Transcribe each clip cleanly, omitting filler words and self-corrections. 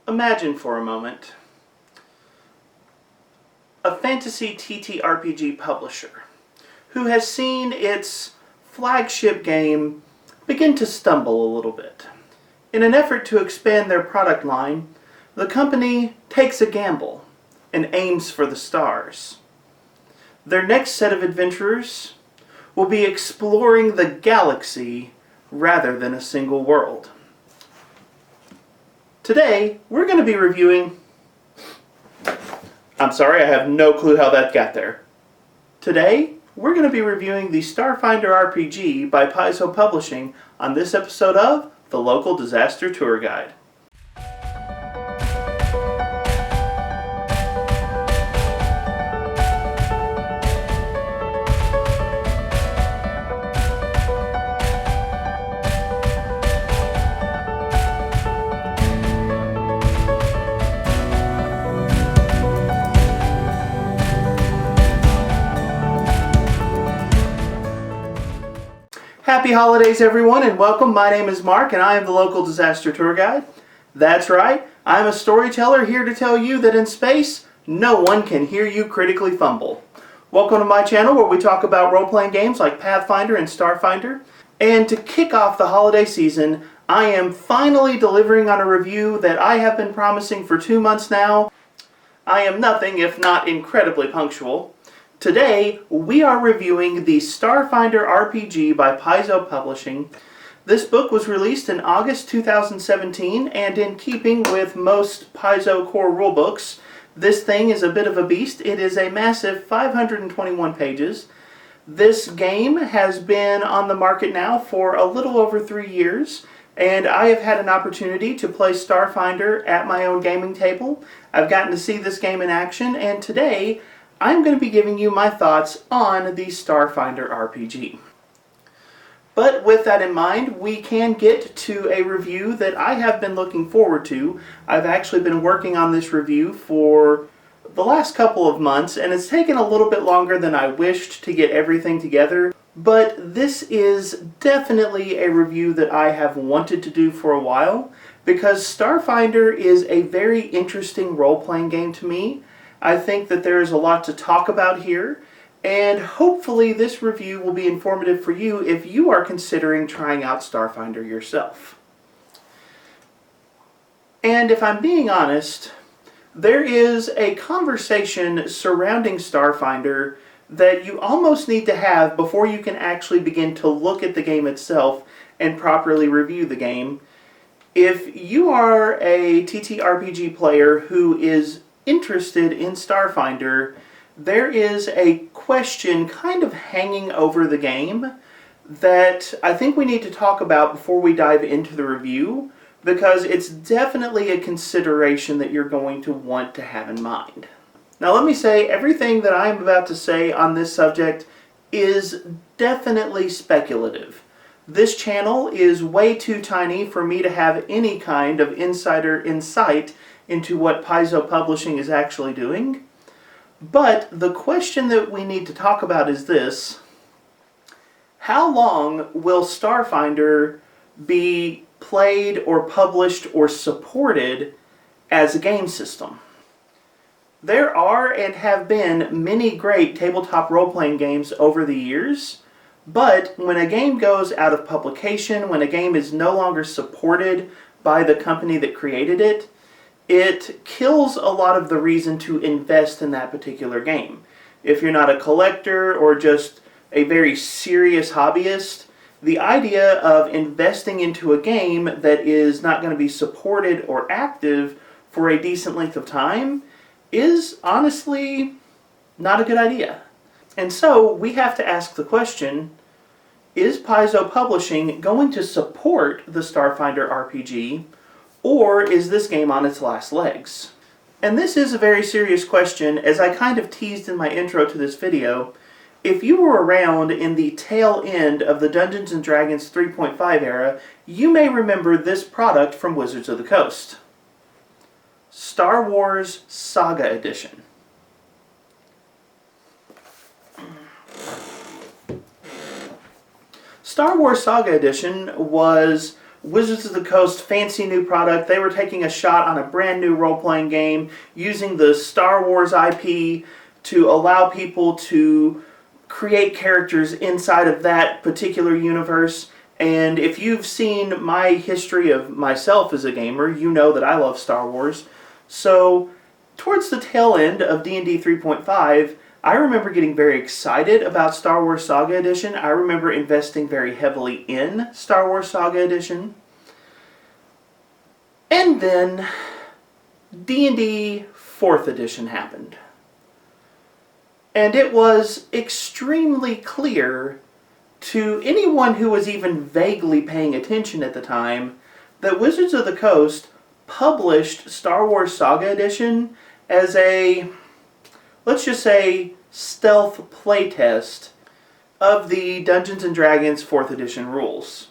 Imagine for a moment a fantasy TTRPG publisher who has seen its flagship game begin to stumble a little bit. In an effort to expand their product line, the company takes a gamble and aims for the stars. Their next set of adventurers will be exploring the galaxy rather than a single world. Today, we're going to be reviewing... I'm sorry, I have no clue how that got there. Today, we're going to be reviewing the Starfinder RPG by Paizo Publishing on this episode of The Local Disaster Tour Guide. Happy holidays, everyone, and welcome. My name is Mark, and I am the Local Disaster Tour Guide. That's right, I'm a storyteller here to tell you that in space, no one can hear you critically fumble. Welcome to my channel where we talk about role-playing games like Pathfinder and Starfinder. And to kick off the holiday season, I am finally delivering on a review that I have been promising for 2 months now. I am nothing if not incredibly punctual. Today, we are reviewing the Starfinder RPG by Paizo Publishing. This book was released in August 2017, and in keeping with most Paizo Core Rulebooks, this thing is a bit of a beast. It is a massive 521 pages. This game has been on the market now for a little over 3 years, and I have had an opportunity to play Starfinder at my own gaming table. I've gotten to see this game in action, and today, I'm going to be giving you my thoughts on the Starfinder RPG. But with that in mind, we can get to a review that I have been looking forward to. I've actually been working on this review for the last couple of months, and it's taken a little bit longer than I wished to get everything together. But this is definitely a review that I have wanted to do for a while, because Starfinder is a very interesting role-playing game to me. I think that there is a lot to talk about here, and hopefully this review will be informative for you if you are considering trying out Starfinder yourself. And if I'm being honest, there is a conversation surrounding Starfinder that you almost need to have before you can actually begin to look at the game itself and properly review the game. If you are a TTRPG player who is interested in Starfinder, there is a question kind of hanging over the game that I think we need to talk about before we dive into the review, because it's definitely a consideration that you're going to want to have in mind. Now let me say, everything that I'm about to say on this subject is definitely speculative. This channel is way too tiny for me to have any kind of insider insight into what Paizo Publishing is actually doing. But the question that we need to talk about is this: how long will Starfinder be played or published or supported as a game system? There are and have been many great tabletop role-playing games over the years, but when a game goes out of publication, when a game is no longer supported by the company that created it, it kills a lot of the reason to invest in that particular game. If you're not a collector or just a very serious hobbyist, the idea of investing into a game that is not going to be supported or active for a decent length of time is honestly not a good idea. And so we have to ask the question, is Paizo Publishing going to support the Starfinder RPG, or is this game on its last legs? And this is a very serious question. As I kind of teased in my intro to this video, if you were around in the tail end of the Dungeons & Dragons 3.5 era, you may remember this product from Wizards of the Coast: Star Wars Saga Edition. Star Wars Saga Edition was Wizards of the Coast, fancy new product. They were taking a shot on a brand new role-playing game using the Star Wars IP to allow people to create characters inside of that particular universe. And if you've seen my history of myself as a gamer, you know that I love Star Wars. So towards the tail end of D&D 3.5, I remember getting very excited about Star Wars Saga Edition. I remember investing very heavily in Star Wars Saga Edition. And then D&D 4th Edition happened. And it was extremely clear to anyone who was even vaguely paying attention at the time that Wizards of the Coast published Star Wars Saga Edition as a, let's just say, stealth playtest of the Dungeons & Dragons 4th Edition rules.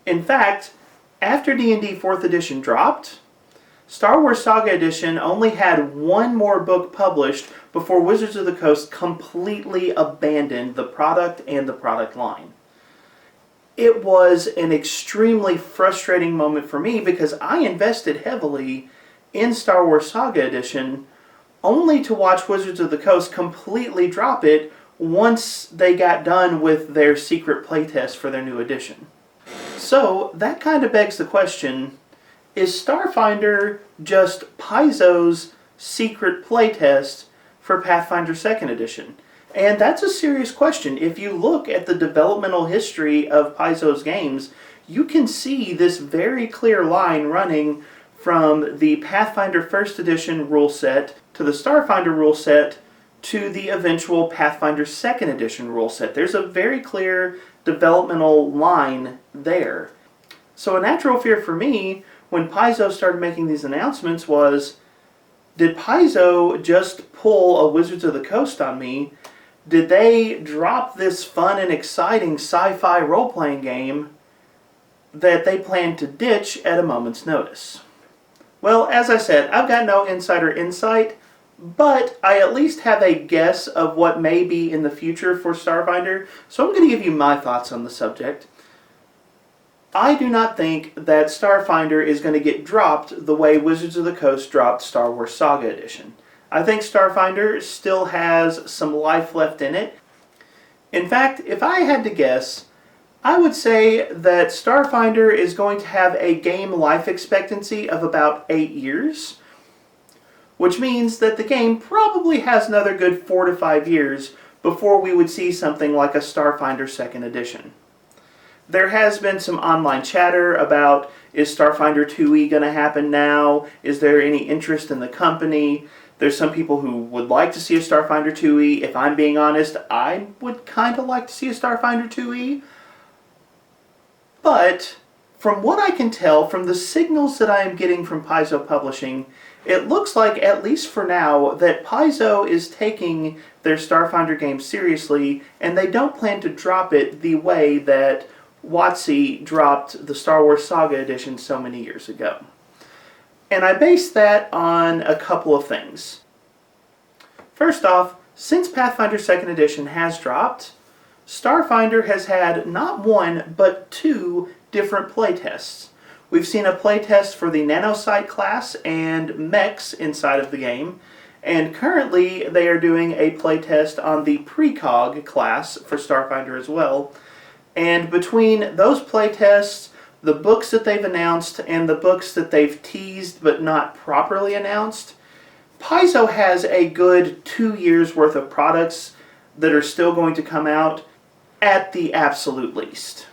In fact, after D&D 4th Edition dropped, Star Wars Saga Edition only had one more book published before Wizards of the Coast completely abandoned the product and the product line. It was an extremely frustrating moment for me because I invested heavily in Star Wars Saga Edition only to watch Wizards of the Coast completely drop it once they got done with their secret playtest for their new edition. So that kind of begs the question, is Starfinder just Paizo's secret playtest for Pathfinder 2nd Edition? And that's a serious question. If you look at the developmental history of Paizo's games, you can see this very clear line running from the Pathfinder 1st Edition rule set to the Starfinder rule set to the eventual Pathfinder 2nd Edition rule set. There's a very clear developmental line there. So a natural fear for me when Paizo started making these announcements was, did Paizo just pull a Wizards of the Coast on me? Did they drop this fun and exciting sci-fi role-playing game that they plan to ditch at a moment's notice? Well, as I said, I've got no insider insight, but I at least have a guess of what may be in the future for Starfinder, so I'm going to give you my thoughts on the subject. I do not think that Starfinder is going to get dropped the way Wizards of the Coast dropped Star Wars Saga Edition. I think Starfinder still has some life left in it. In fact, if I had to guess, I would say that Starfinder is going to have a game life expectancy of about 8 years, which means that the game probably has another good 4 to 5 years before we would see something like a Starfinder 2nd Edition. There has been some online chatter about, is Starfinder 2e going to happen now? Is there any interest in the company? There's some people who would like to see a Starfinder 2e. If I'm being honest, I would kind of like to see a Starfinder 2e. But from what I can tell, from the signals that I am getting from Paizo Publishing, it looks like, at least for now, that Paizo is taking their Starfinder game seriously, and they don't plan to drop it the way that WotC dropped the Star Wars Saga Edition so many years ago. And I base that on a couple of things. First off, since Pathfinder 2nd Edition has dropped, Starfinder has had not one, but 2 different playtests. We've seen a playtest for the Nanocyte class and mechs inside of the game, and currently they are doing a playtest on the Precog class for Starfinder as well. And between those playtests, the books that they've announced, and the books that they've teased but not properly announced, Paizo has a good 2 years worth of products that are still going to come out at the absolute least.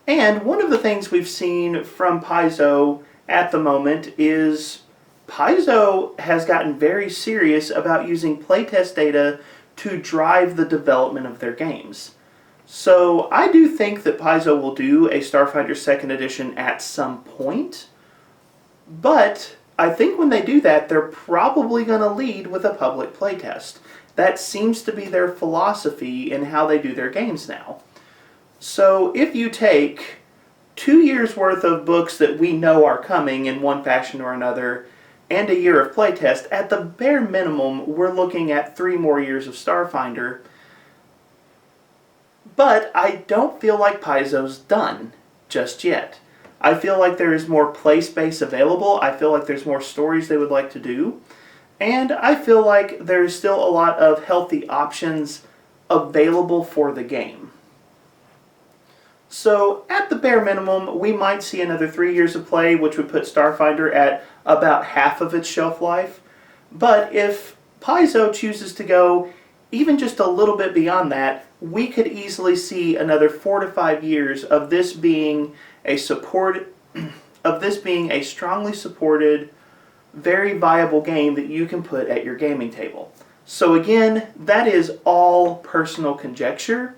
And one of the things we've seen from Paizo at the moment is Paizo has gotten very serious about using playtest data to drive the development of their games. So I do think that Paizo will do a Starfinder 2nd Edition at some point, but I think when they do that, they're probably going to lead with a public playtest. That seems to be their philosophy in how they do their games now. So if you take 2 years worth of books that we know are coming in one fashion or another, and a year of playtest, at the bare minimum, we're looking at 3 more years of Starfinder. But I don't feel like Paizo's done just yet. I feel like there is more play space available. I feel like there's more stories they would like to do. And I feel like there's still a lot of healthy options available for the game. So at the bare minimum, we might see another 3 years of play, which would put Starfinder at about half of its shelf life. But if Paizo chooses to go even just a little bit beyond that, we could easily see another 4 to 5 years of this being a strongly supported, very viable game that you can put at your gaming table. So again, that is all personal conjecture.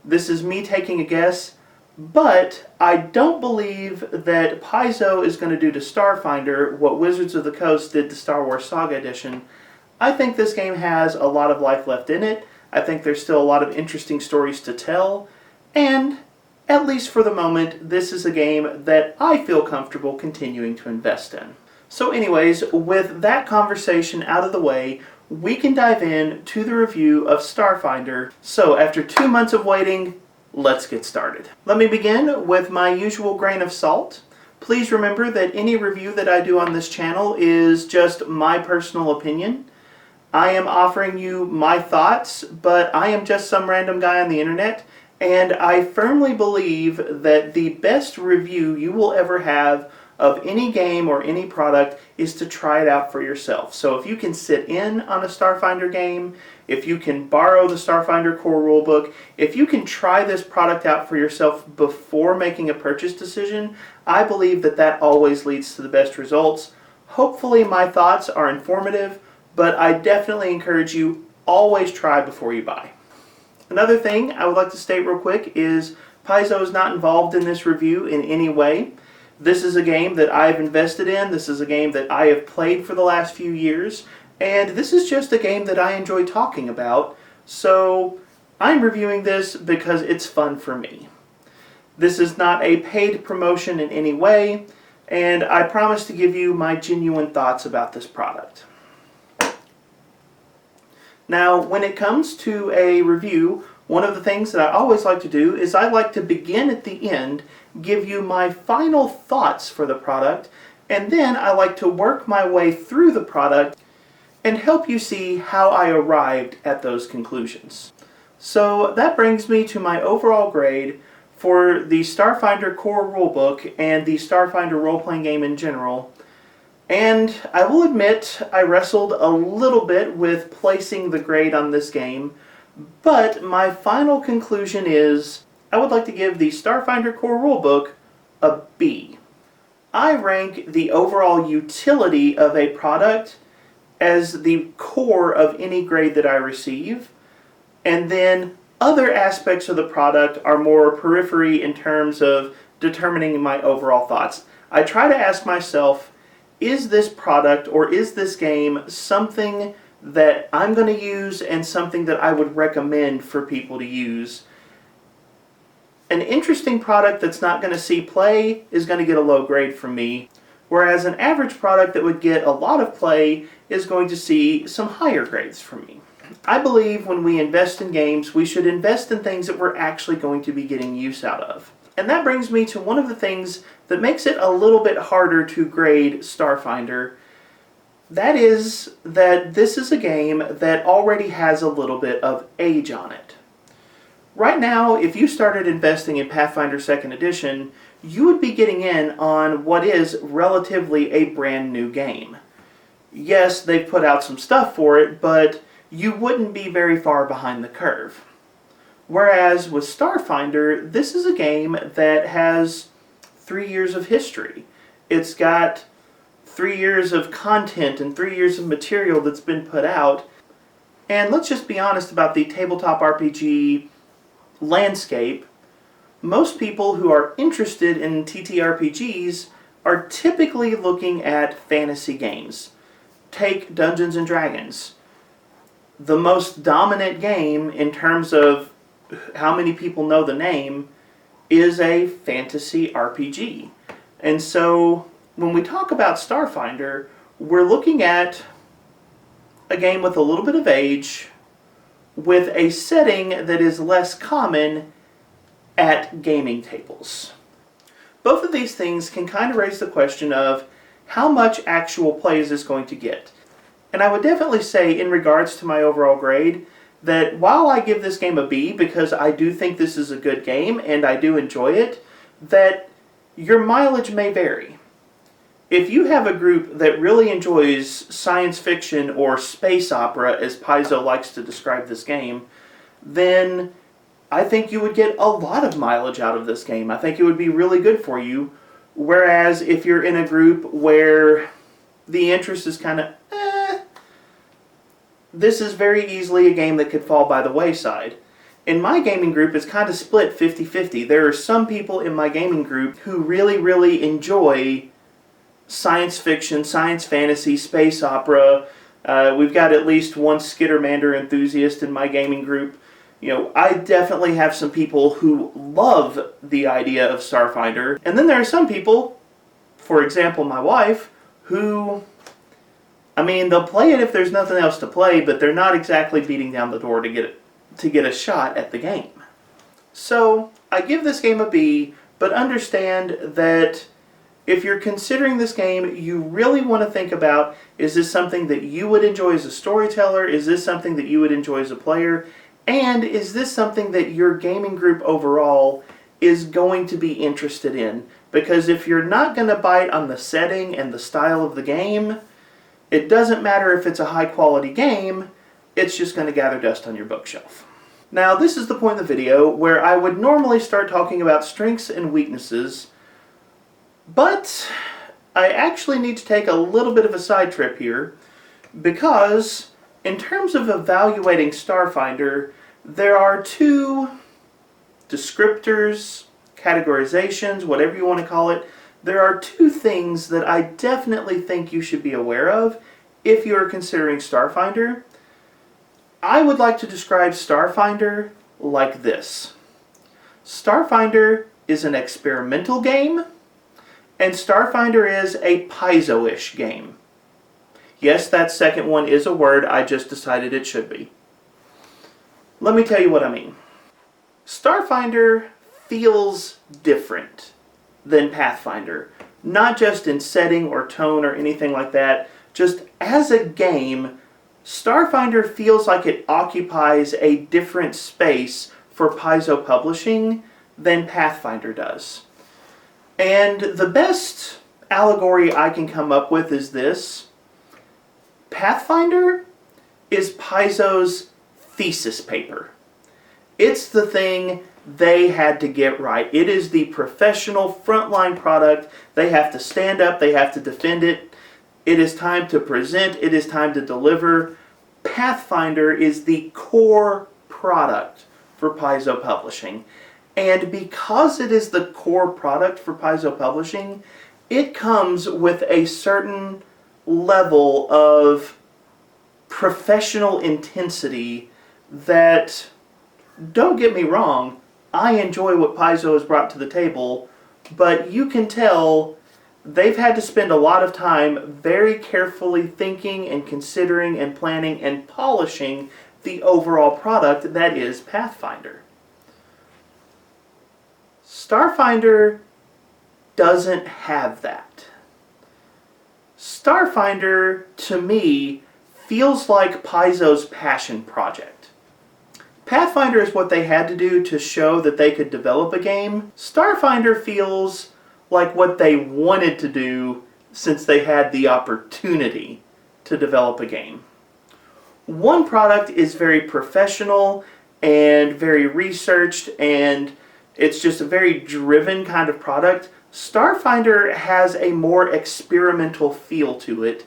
This is me taking a guess, but I don't believe that Paizo is going to do to Starfinder what Wizards of the Coast did to Star Wars Saga Edition. I think this game has a lot of life left in it. I think there's still a lot of interesting stories to tell, and at least for the moment, this is a game that I feel comfortable continuing to invest in. So anyways, with that conversation out of the way, we can dive in to the review of Starfinder. So after 2 months of waiting, let's get started. Let me begin with my usual grain of salt. Please remember that any review that I do on this channel is just my personal opinion. I am offering you my thoughts, but I am just some random guy on the internet, and I firmly believe that the best review you will ever have of any game or any product is to try it out for yourself. So if you can sit in on a Starfinder game, if you can borrow the Starfinder Core Rulebook, if you can try this product out for yourself before making a purchase decision, I believe that that always leads to the best results. Hopefully my thoughts are informative, but I definitely encourage you, always try before you buy. Another thing I would like to state real quick is Paizo is not involved in this review in any way. This is a game that I've invested in, this is a game that I have played for the last few years, and this is just a game that I enjoy talking about, so I'm reviewing this because it's fun for me. This is not a paid promotion in any way, and I promise to give you my genuine thoughts about this product. Now, when it comes to a review, one of the things that I always like to do is I like to begin at the end, give you my final thoughts for the product, and then I like to work my way through the product and help you see how I arrived at those conclusions. So that brings me to my overall grade for the Starfinder Core Rulebook and the Starfinder role-playing game in general. And I will admit I wrestled a little bit with placing the grade on this game, but my final conclusion is I would like to give the Starfinder Core Rulebook a B. I rank the overall utility of a product as the core of any grade that I receive, and then other aspects of the product are more periphery in terms of determining my overall thoughts. I try to ask myself, is this product or is this game something that I'm going to use and something that I would recommend for people to use? An interesting product that's not going to see play is going to get a low grade from me, whereas an average product that would get a lot of play is going to see some higher grades from me. I believe when we invest in games, we should invest in things that we're actually going to be getting use out of. And that brings me to one of the things that makes it a little bit harder to grade Starfinder. That is that this is a game that already has a little bit of age on it. Right now, if you started investing in Pathfinder 2nd Edition, you would be getting in on what is relatively a brand new game. Yes, they've put out some stuff for it, but you wouldn't be very far behind the curve. Whereas with Starfinder, this is a game that has 3 years of history. It's got 3 years of content and 3 years of material that's been put out. And let's just be honest about the tabletop RPG landscape. Most people who are interested in TTRPGs are typically looking at fantasy games. Take Dungeons and Dragons. The most dominant game in terms of how many people know the name is a fantasy RPG. And so when we talk about Starfinder, we're looking at a game with a little bit of age, with a setting that is less common at gaming tables. both of these things can kind of raise the question of how much actual play is this going to get. And I would definitely say, in regards to my overall grade, that while I give this game a B because I do think this is a good game and I do enjoy it, that your mileage may vary. If you have a group that really enjoys science fiction or space opera, as Paizo likes to describe this game, then I think you would get a lot of mileage out of this game. I think it would be really good for you. Whereas if you're in a group where the interest is kind of, this is very easily a game that could fall by the wayside. In my gaming group, it's kind of split 50-50. There are some people in my gaming group who really, really enjoy science fiction, science fantasy, space opera. We've got at least one Skittermander enthusiast in my gaming group. You know, I definitely have some people who love the idea of Starfinder. And then there are some people, for example my wife, who, I mean, they'll play it if there's nothing else to play, but they're not exactly beating down the door to get a shot at the game. So, I give this game a B, but understand that if you're considering this game, you really want to think about, is this something that you would enjoy as a storyteller? Is this something that you would enjoy as a player? And is this something that your gaming group overall is going to be interested in? Because if you're not going to bite on the setting and the style of the game, it doesn't matter if it's a high quality game, it's just going to gather dust on your bookshelf. Now, this is the point in the video where I would normally start talking about strengths and weaknesses, but I actually need to take a little bit of a side trip here, because in terms of evaluating Starfinder, there are two descriptors, categorizations, whatever you want to call it. There are two things that I definitely think you should be aware of if you are considering Starfinder. I would like to describe Starfinder like this. Starfinder is an experimental game, and Starfinder is a Paizo-ish game. Yes, that second one is a word, I just decided it should be. Let me tell you what I mean. Starfinder feels different than Pathfinder. Not just in setting or tone or anything like that. Just as a game, Starfinder feels like it occupies a different space for Paizo Publishing than Pathfinder does. And the best allegory I can come up with is this. Pathfinder is Paizo's thesis paper. It's the thing they had to get right. It is the professional frontline product. They have to stand up, they have to defend it. It is time to present, it is time to deliver. Pathfinder is the core product for Paizo Publishing. And because it is the core product for Paizo Publishing, it comes with a certain level of professional intensity that, don't get me wrong, I enjoy what Paizo has brought to the table, but you can tell they've had to spend a lot of time very carefully thinking and considering and planning and polishing the overall product that is Pathfinder. Starfinder doesn't have that. Starfinder, to me, feels like Paizo's passion project. Pathfinder is what they had to do to show that they could develop a game. Starfinder feels like what they wanted to do since they had the opportunity to develop a game. One product is very professional and very researched, and it's just a very driven kind of product. Starfinder has a more experimental feel to it,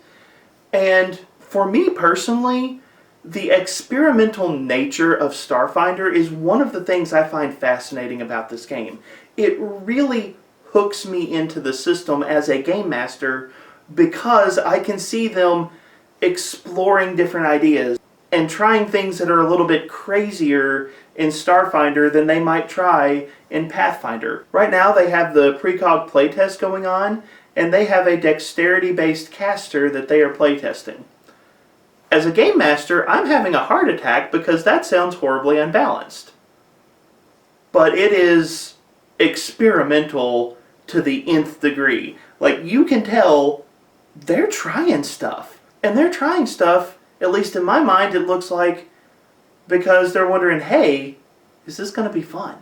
and for me personally, the experimental nature of Starfinder is one of the things I find fascinating about this game. It really hooks me into the system as a game master because I can see them exploring different ideas and trying things that are a little bit crazier in Starfinder than they might try in Pathfinder. Right now they have the precog playtest going on, and they have a dexterity-based caster that they are playtesting. As a game master, I'm having a heart attack because that sounds horribly unbalanced. But it is experimental to the nth degree. Like, you can tell they're trying stuff. And they're trying stuff, at least in my mind, it looks like, because they're wondering, hey, is this going to be fun?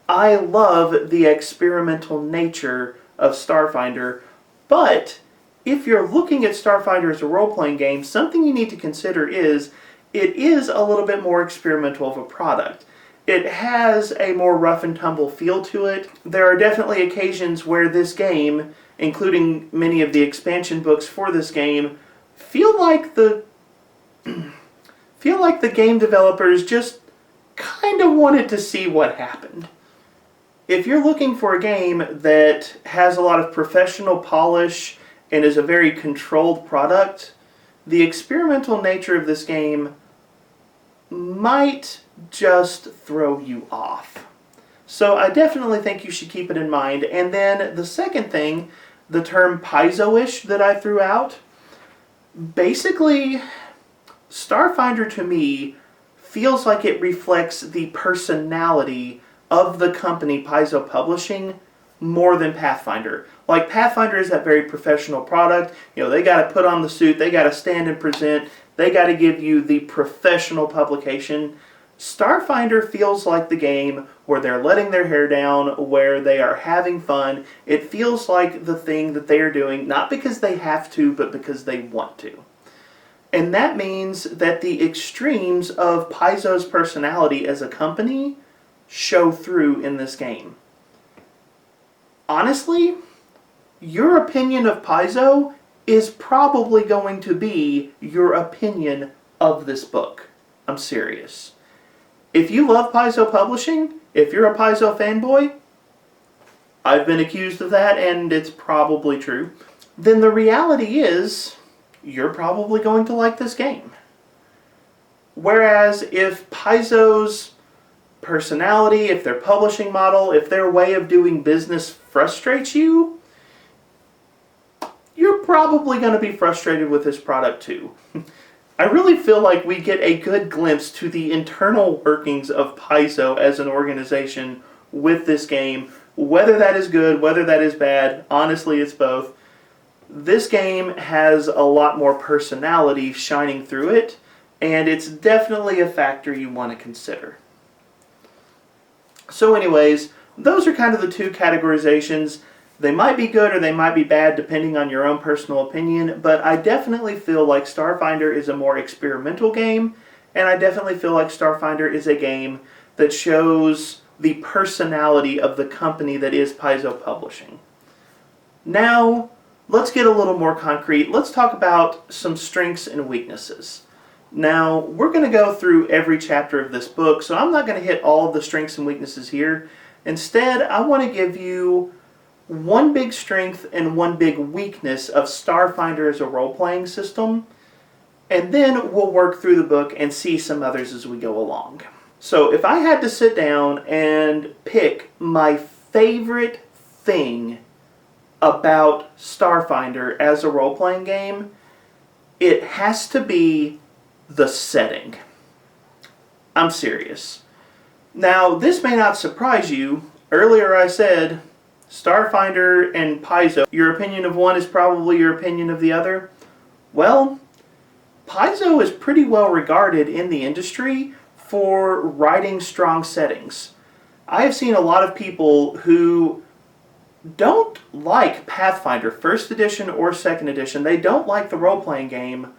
I love the experimental nature of Starfinder, but if you're looking at Starfinder as a role-playing game, something you need to consider is it is a little bit more experimental of a product. It has a more rough and tumble feel to it. There are definitely occasions where this game, including many of the expansion books for this game, feel like the game developers just kind of wanted to see what happened. If you're looking for a game that has a lot of professional polish and is a very controlled product, the experimental nature of this game might just throw you off. So I definitely think you should keep it in mind. And then the second thing, the term Paizo-ish that I threw out, basically, Starfinder to me feels like it reflects the personality of the company Paizo Publishing more than Pathfinder. Like, Pathfinder is that very professional product. You know, they got to put on the suit, they got to stand and present, they got to give you the professional publication. Starfinder feels like the game where they're letting their hair down, where they are having fun. It feels like the thing that they are doing, not because they have to, but because they want to. And that means that the extremes of Paizo's personality as a company show through in this game. Honestly, your opinion of Paizo is probably going to be your opinion of this book. I'm serious. If you love Paizo Publishing, if you're a Paizo fanboy, I've been accused of that and it's probably true, then the reality is you're probably going to like this game. Whereas if Paizo's personality, if their publishing model, if their way of doing business frustrates you, you're probably going to be frustrated with this product too. I really feel like we get a good glimpse to the internal workings of Paizo as an organization with this game. Whether that is good, whether that is bad, honestly it's both. This game has a lot more personality shining through it, and it's definitely a factor you want to consider. So anyways, those are kind of the two categorizations. They might be good or they might be bad depending on your own personal opinion, but I definitely feel like Starfinder is a more experimental game, and I definitely feel like Starfinder is a game that shows the personality of the company that is Paizo Publishing. Now, let's get a little more concrete. Let's talk about some strengths and weaknesses. Now, we're going to go through every chapter of this book, so I'm not going to hit all of the strengths and weaknesses here. Instead, I want to give you one big strength and one big weakness of Starfinder as a role-playing system, and then we'll work through the book and see some others as we go along. So if I had to sit down and pick my favorite thing about Starfinder as a role-playing game, it has to be the setting. I'm serious. Now, this may not surprise you. Earlier I said Starfinder and Paizo, your opinion of one is probably your opinion of the other. Well, Paizo is pretty well regarded in the industry for writing strong settings. I have seen a lot of people who don't like Pathfinder 1st edition or 2nd edition. They don't like the role-playing game,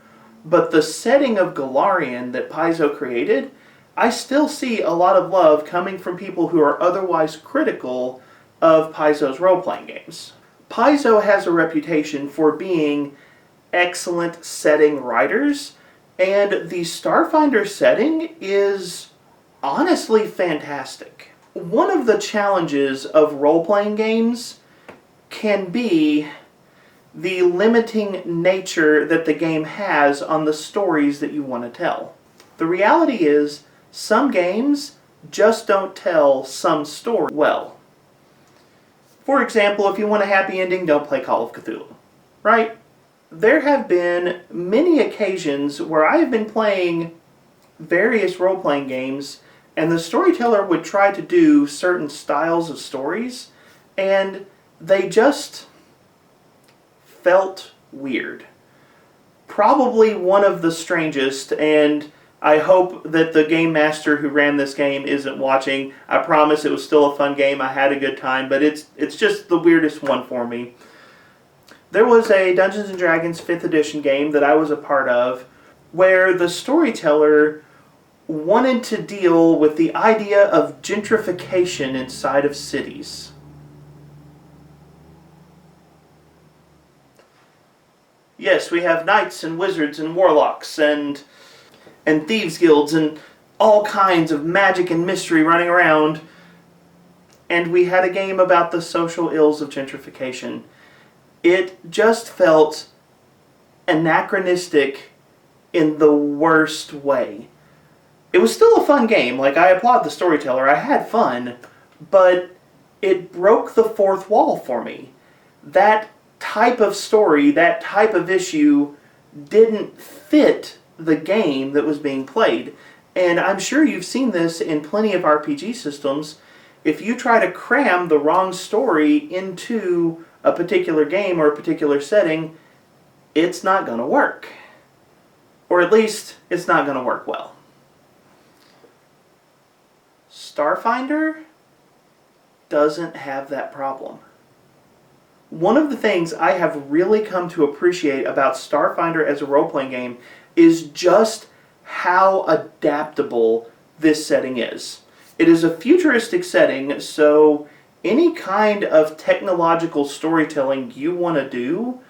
but the setting of Solarian that Paizo created, I still see a lot of love coming from people who are otherwise critical of Paizo's role-playing games. Paizo has a reputation for being excellent setting writers, and the Starfinder setting is honestly fantastic. One of the challenges of role-playing games can be the limiting nature that the game has on the stories that you want to tell. The reality is, some games just don't tell some story well. For example, if you want a happy ending, don't play Call of Cthulhu, right? There have been many occasions where I have been playing various role-playing games, and the storyteller would try to do certain styles of stories, and they just felt weird. Probably one of the strangest, and I hope that the game master who ran this game isn't watching. I promise it was still a fun game. I had a good time, but it's just the weirdest one for me. There was a Dungeons & Dragons 5th edition game that I was a part of where the storyteller wanted to deal with the idea of gentrification inside of cities. Yes, we have knights and wizards and warlocks and thieves guilds and all kinds of magic and mystery running around. And we had a game about the social ills of gentrification. It just felt anachronistic in the worst way. It was still a fun game. Like, I applaud the storyteller. I had fun. But it broke the fourth wall for me. That type of story, that type of issue didn't fit the game that was being played. And I'm sure you've seen this in plenty of RPG systems. If you try to cram the wrong story into a particular game or a particular setting, it's not going to work. Or at least, it's not going to work well. Starfinder doesn't have that problem. One of the things I have really come to appreciate about Starfinder as a role-playing game is just how adaptable this setting is. It is a futuristic setting, so any kind of technological storytelling you want to do,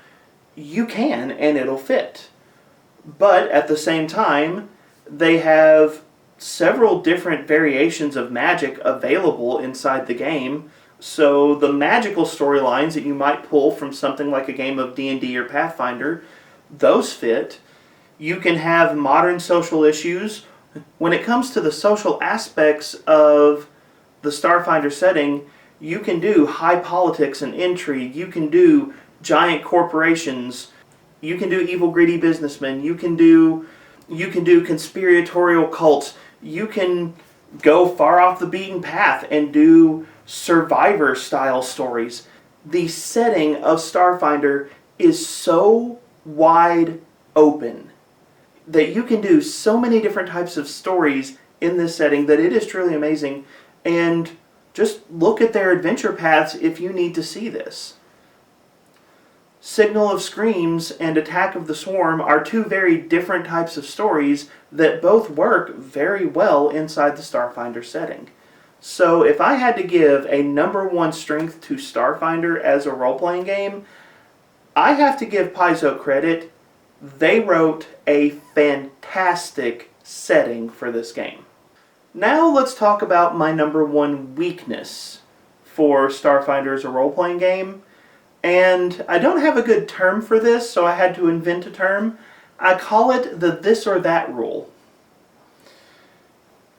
you can, and it'll fit. But at the same time, they have several different variations of magic available inside the game. So the magical storylines that you might pull from something like a game of D&D or Pathfinder, those fit. You can have modern social issues. When it comes to the social aspects of the Starfinder setting, you can do high politics and intrigue. You can do giant corporations. You can do evil, greedy businessmen. You can do conspiratorial cults. You can go far off the beaten path and do Survivor-style stories. The setting of Starfinder is so wide open that you can do so many different types of stories in this setting that it is truly amazing. And just look at their adventure paths if you need to see this. Signal of Screams and Attack of the Swarm are two very different types of stories that both work very well inside the Starfinder setting. So if I had to give a #1 strength to Starfinder as a role-playing game, I have to give Paizo credit. They wrote a fantastic setting for this game. Now let's talk about my #1 weakness for Starfinder as a role-playing game. And I don't have a good term for this, so I had to invent a term. I call it the this or that rule.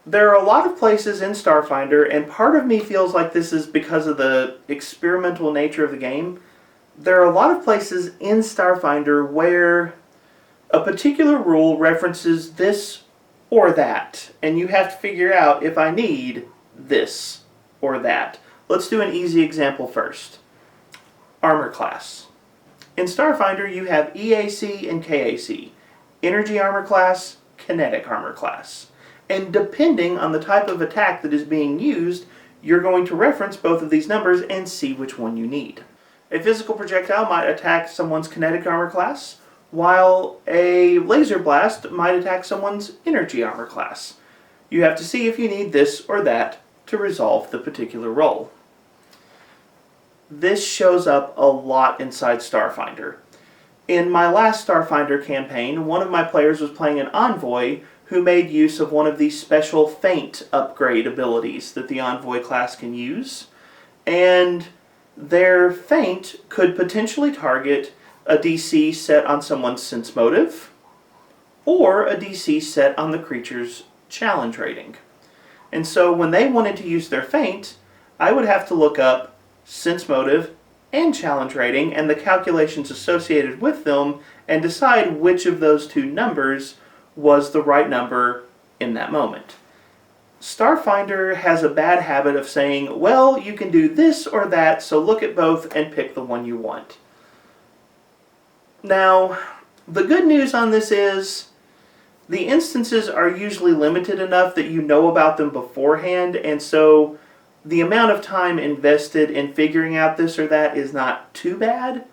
There are a lot of places in Starfinder, and part of me feels like this is because of the experimental nature of the game. There are a lot of places in Starfinder where a particular rule references this or that, and you have to figure out if I need this or that. Let's do an easy example first. Armor class. In Starfinder, you have EAC and KAC. Energy armor class, kinetic armor class. And depending on the type of attack that is being used, you're going to reference both of these numbers and see which one you need. A physical projectile might attack someone's kinetic armor class, while a laser blast might attack someone's energy armor class. You have to see if you need this or that to resolve the particular role. This shows up a lot inside Starfinder. In my last Starfinder campaign, one of my players was playing an Envoy who made use of one of these special feint upgrade abilities that the Envoy class can use. And their feint could potentially target a DC set on someone's sense motive, or a DC set on the creature's challenge rating. And so when they wanted to use their feint, I would have to look up sense motive and challenge rating and the calculations associated with them and decide which of those two numbers was the right number in that moment. Starfinder has a bad habit of saying, well, you can do this or that, so look at both and pick the one you want. Now, the good news on this is the instances are usually limited enough that you know about them beforehand, and so the amount of time invested in figuring out this or that is not too bad,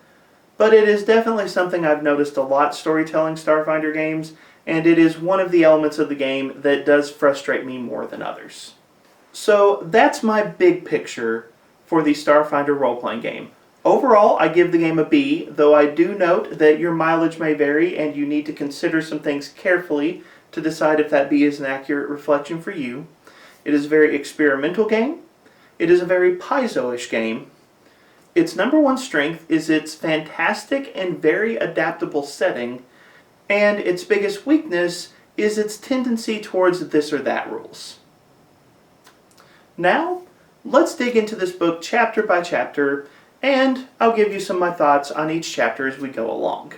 but it is definitely something I've noticed a lot storytelling Starfinder games, and it is one of the elements of the game that does frustrate me more than others. So that's my big picture for the Starfinder role-playing game. Overall, I give the game a B, though I do note that your mileage may vary and you need to consider some things carefully to decide if that B is an accurate reflection for you. It is a very experimental game. It is a very Paizo-ish game. Its number one strength is its fantastic and very adaptable setting, and its biggest weakness is its tendency towards this or that rules. Now, let's dig into this book chapter by chapter, and I'll give you some of my thoughts on each chapter as we go along.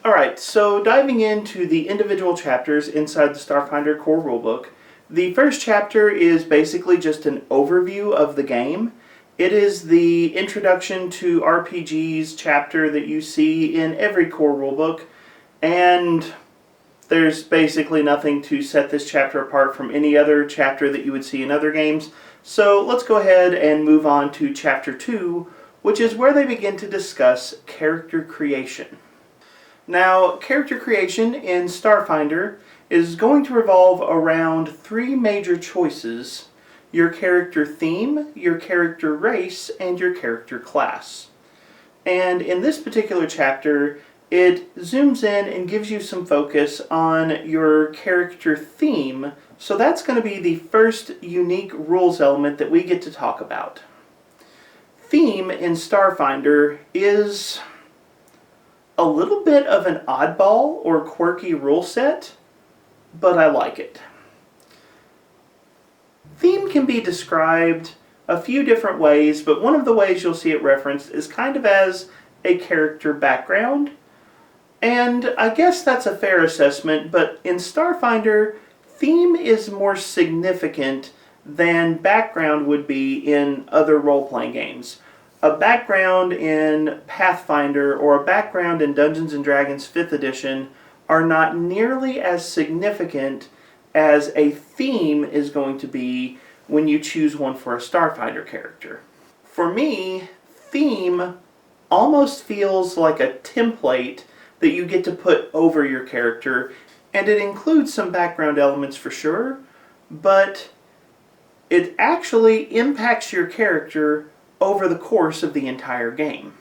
Alright, so diving into the individual chapters inside the Starfinder Core Rulebook, the first chapter is basically just an overview of the game. It is the introduction to RPGs chapter that you see in every core rulebook, and there's basically nothing to set this chapter apart from any other chapter that you would see in other games. So let's go ahead and move on to chapter 2, which is where they begin to discuss character creation. Now, character creation in Starfinder is going to revolve around three major choices: your character theme, your character race, and your character class. And in this particular chapter, it zooms in and gives you some focus on your character theme, so that's going to be the first unique rules element that we get to talk about. Theme in Starfinder is a little bit of an oddball or quirky rule set, but I like it. Theme can be described a few different ways, but one of the ways you'll see it referenced is kind of as a character background. And I guess that's a fair assessment, but in Starfinder, theme is more significant than background would be in other role-playing games. A background in Pathfinder or a background in Dungeons & Dragons 5th edition are not nearly as significant as a theme is going to be when you choose one for a Starfinder character. For me, theme almost feels like a template that you get to put over your character, and it includes some background elements for sure, but it actually impacts your character over the course of the entire game.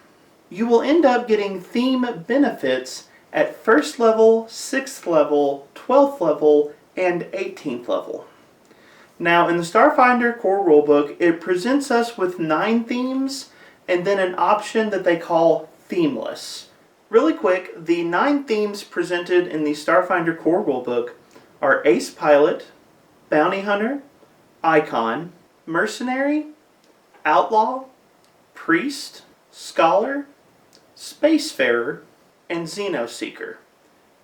You will end up getting theme benefits at 1st level, 6th level, 12th level, and 18th level. Now, in the Starfinder Core Rulebook, it presents us with 9 themes and then an option that they call themeless. Really quick, the 9 themes presented in the Starfinder Core Rulebook are Ace Pilot, Bounty Hunter, Icon, Mercenary, Outlaw, Priest, Scholar, Spacefarer, and Xenoseeker.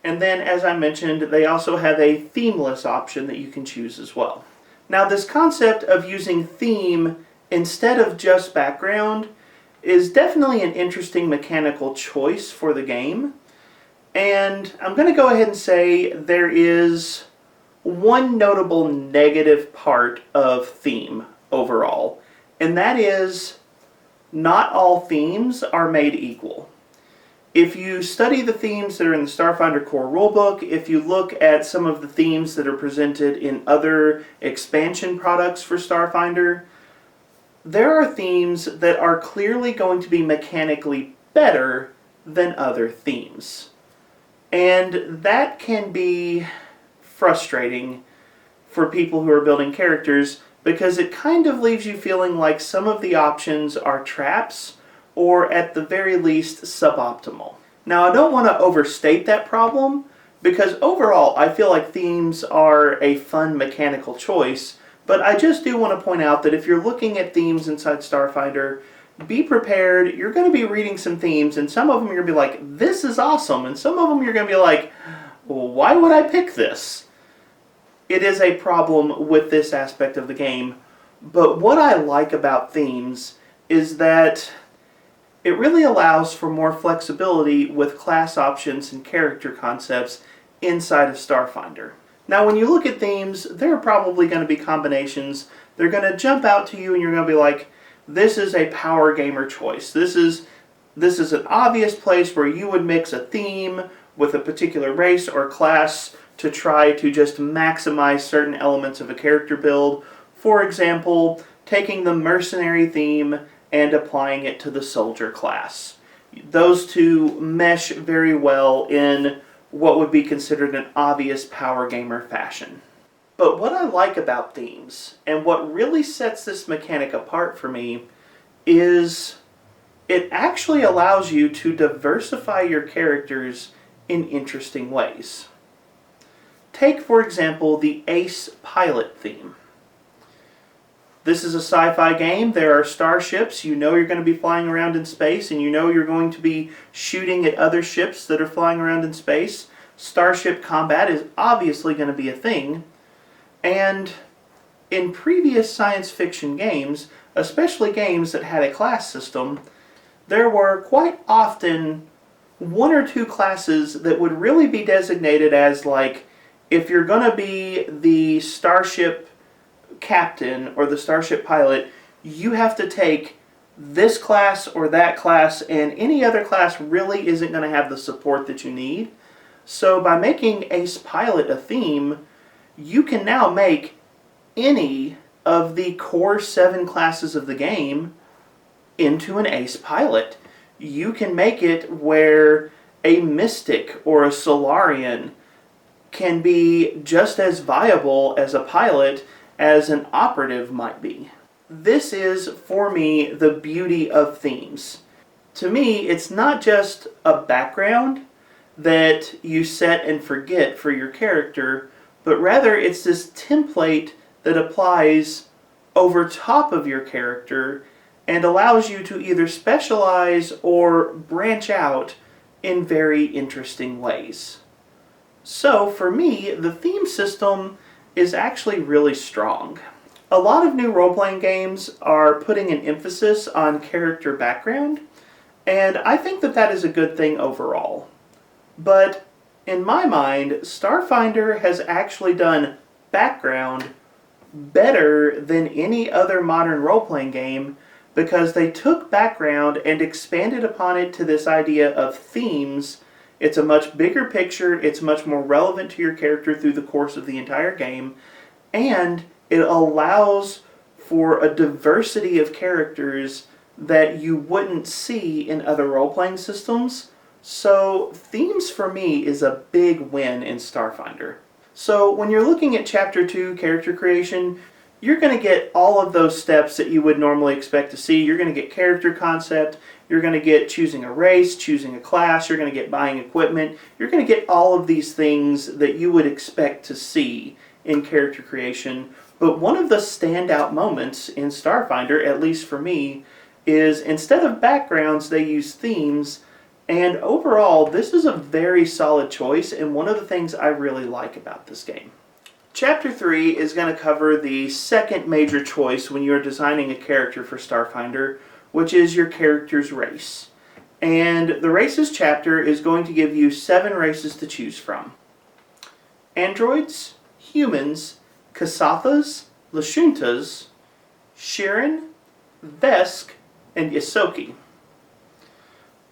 And then, as I mentioned, they also have a themeless option that you can choose as well. Now, this concept of using theme instead of just background is definitely an interesting mechanical choice for the game. And I'm going to go ahead and say there is one notable negative part of theme overall, and that is not all themes are made equal. If you study the themes that are in the Starfinder Core Rulebook, if you look at some of the themes that are presented in other expansion products for Starfinder, there are themes that are clearly going to be mechanically better than other themes. And that can be frustrating for people who are building characters, because it kind of leaves you feeling like some of the options are traps, or at the very least suboptimal. Now, I don't want to overstate that problem, because overall I feel like themes are a fun mechanical choice, but I just do want to point out that if you're looking at themes inside Starfinder, be prepared. You're going to be reading some themes, and some of them you're going to be like, this is awesome, and some of them you're going to be like, well, why would I pick this? it is a problem with this aspect of the game. But what I like about themes is that it really allows for more flexibility with class options and character concepts inside of Starfinder. Now, when you look at themes, there are probably going to be combinations. They're going to jump out to you and you're going to be like, this is a power gamer choice. This is an obvious place where you would mix a theme with a particular race or class to try to just maximize certain elements of a character build. For example, taking the mercenary theme and applying it to the soldier class. Those two mesh very well in what would be considered an obvious power gamer fashion. But what I like about themes, and what really sets this mechanic apart for me, is it actually allows you to diversify your characters in interesting ways. Take, for example, the Ace Pilot theme. This is a sci-fi game. There are starships. You know you're going to be flying around in space, and you know you're going to be shooting at other ships that are flying around in space. Starship Combat is obviously going to be a thing. And in previous science fiction games, especially games that had a class system, there were quite often one or two classes that would really be designated as, like, if you're going to be the starship captain or the starship pilot, you have to take this class or that class, and any other class really isn't going to have the support that you need. So by making Ace Pilot a theme, you can now make any of the core 7 classes of the game into an Ace Pilot. You can make it where a Mystic or a Solarian can be just as viable as a pilot as an Operative might be. This is, for me, the beauty of themes. To me, it's not just a background that you set and forget for your character, but rather it's this template that applies over top of your character and allows you to either specialize or branch out in very interesting ways. So for me, the theme system is actually really strong. A lot of new role-playing games are putting an emphasis on character background, and I think that that is a good thing overall. But in my mind, Starfinder has actually done background better than any other modern role-playing game, because they took background and expanded upon it to this idea of themes. It's a much bigger picture, it's much more relevant to your character through the course of the entire game, and it allows for a diversity of characters that you wouldn't see in other role-playing systems. So themes for me is a big win in Starfinder. So when you're looking at Chapter 2 character creation, you're going to get all of those steps that you would normally expect to see. You're going to get character concept, you're going to get choosing a race, choosing a class, you're going to get buying equipment, you're going to get all of these things that you would expect to see in character creation. But one of the standout moments in Starfinder, at least for me, is instead of backgrounds, they use themes. And overall, this is a very solid choice, and one of the things I really like about this game. Chapter 3 is going to cover the second major choice when you're designing a character for Starfinder, which is your character's race. And the races chapter is going to give you 7 races to choose from. Androids, humans, Kasathas, Lachontas, Shirin, Vesk, and Ysoki.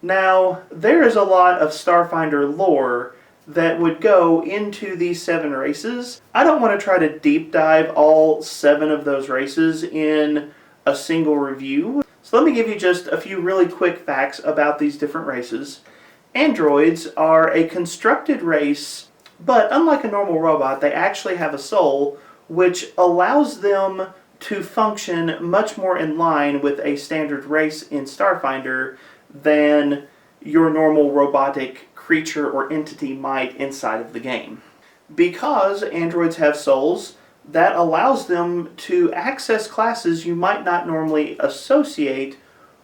Now, there is a lot of Starfinder lore that would go into these 7 races. I don't want to try to deep dive all 7 of those races in a single review. So let me give you just a few really quick facts about these different races. Androids are a constructed race, but unlike a normal robot, they actually have a soul, which allows them to function much more in line with a standard race in Starfinder than your normal robotic creature or entity might inside of the game. Because androids have souls, that allows them to access classes you might not normally associate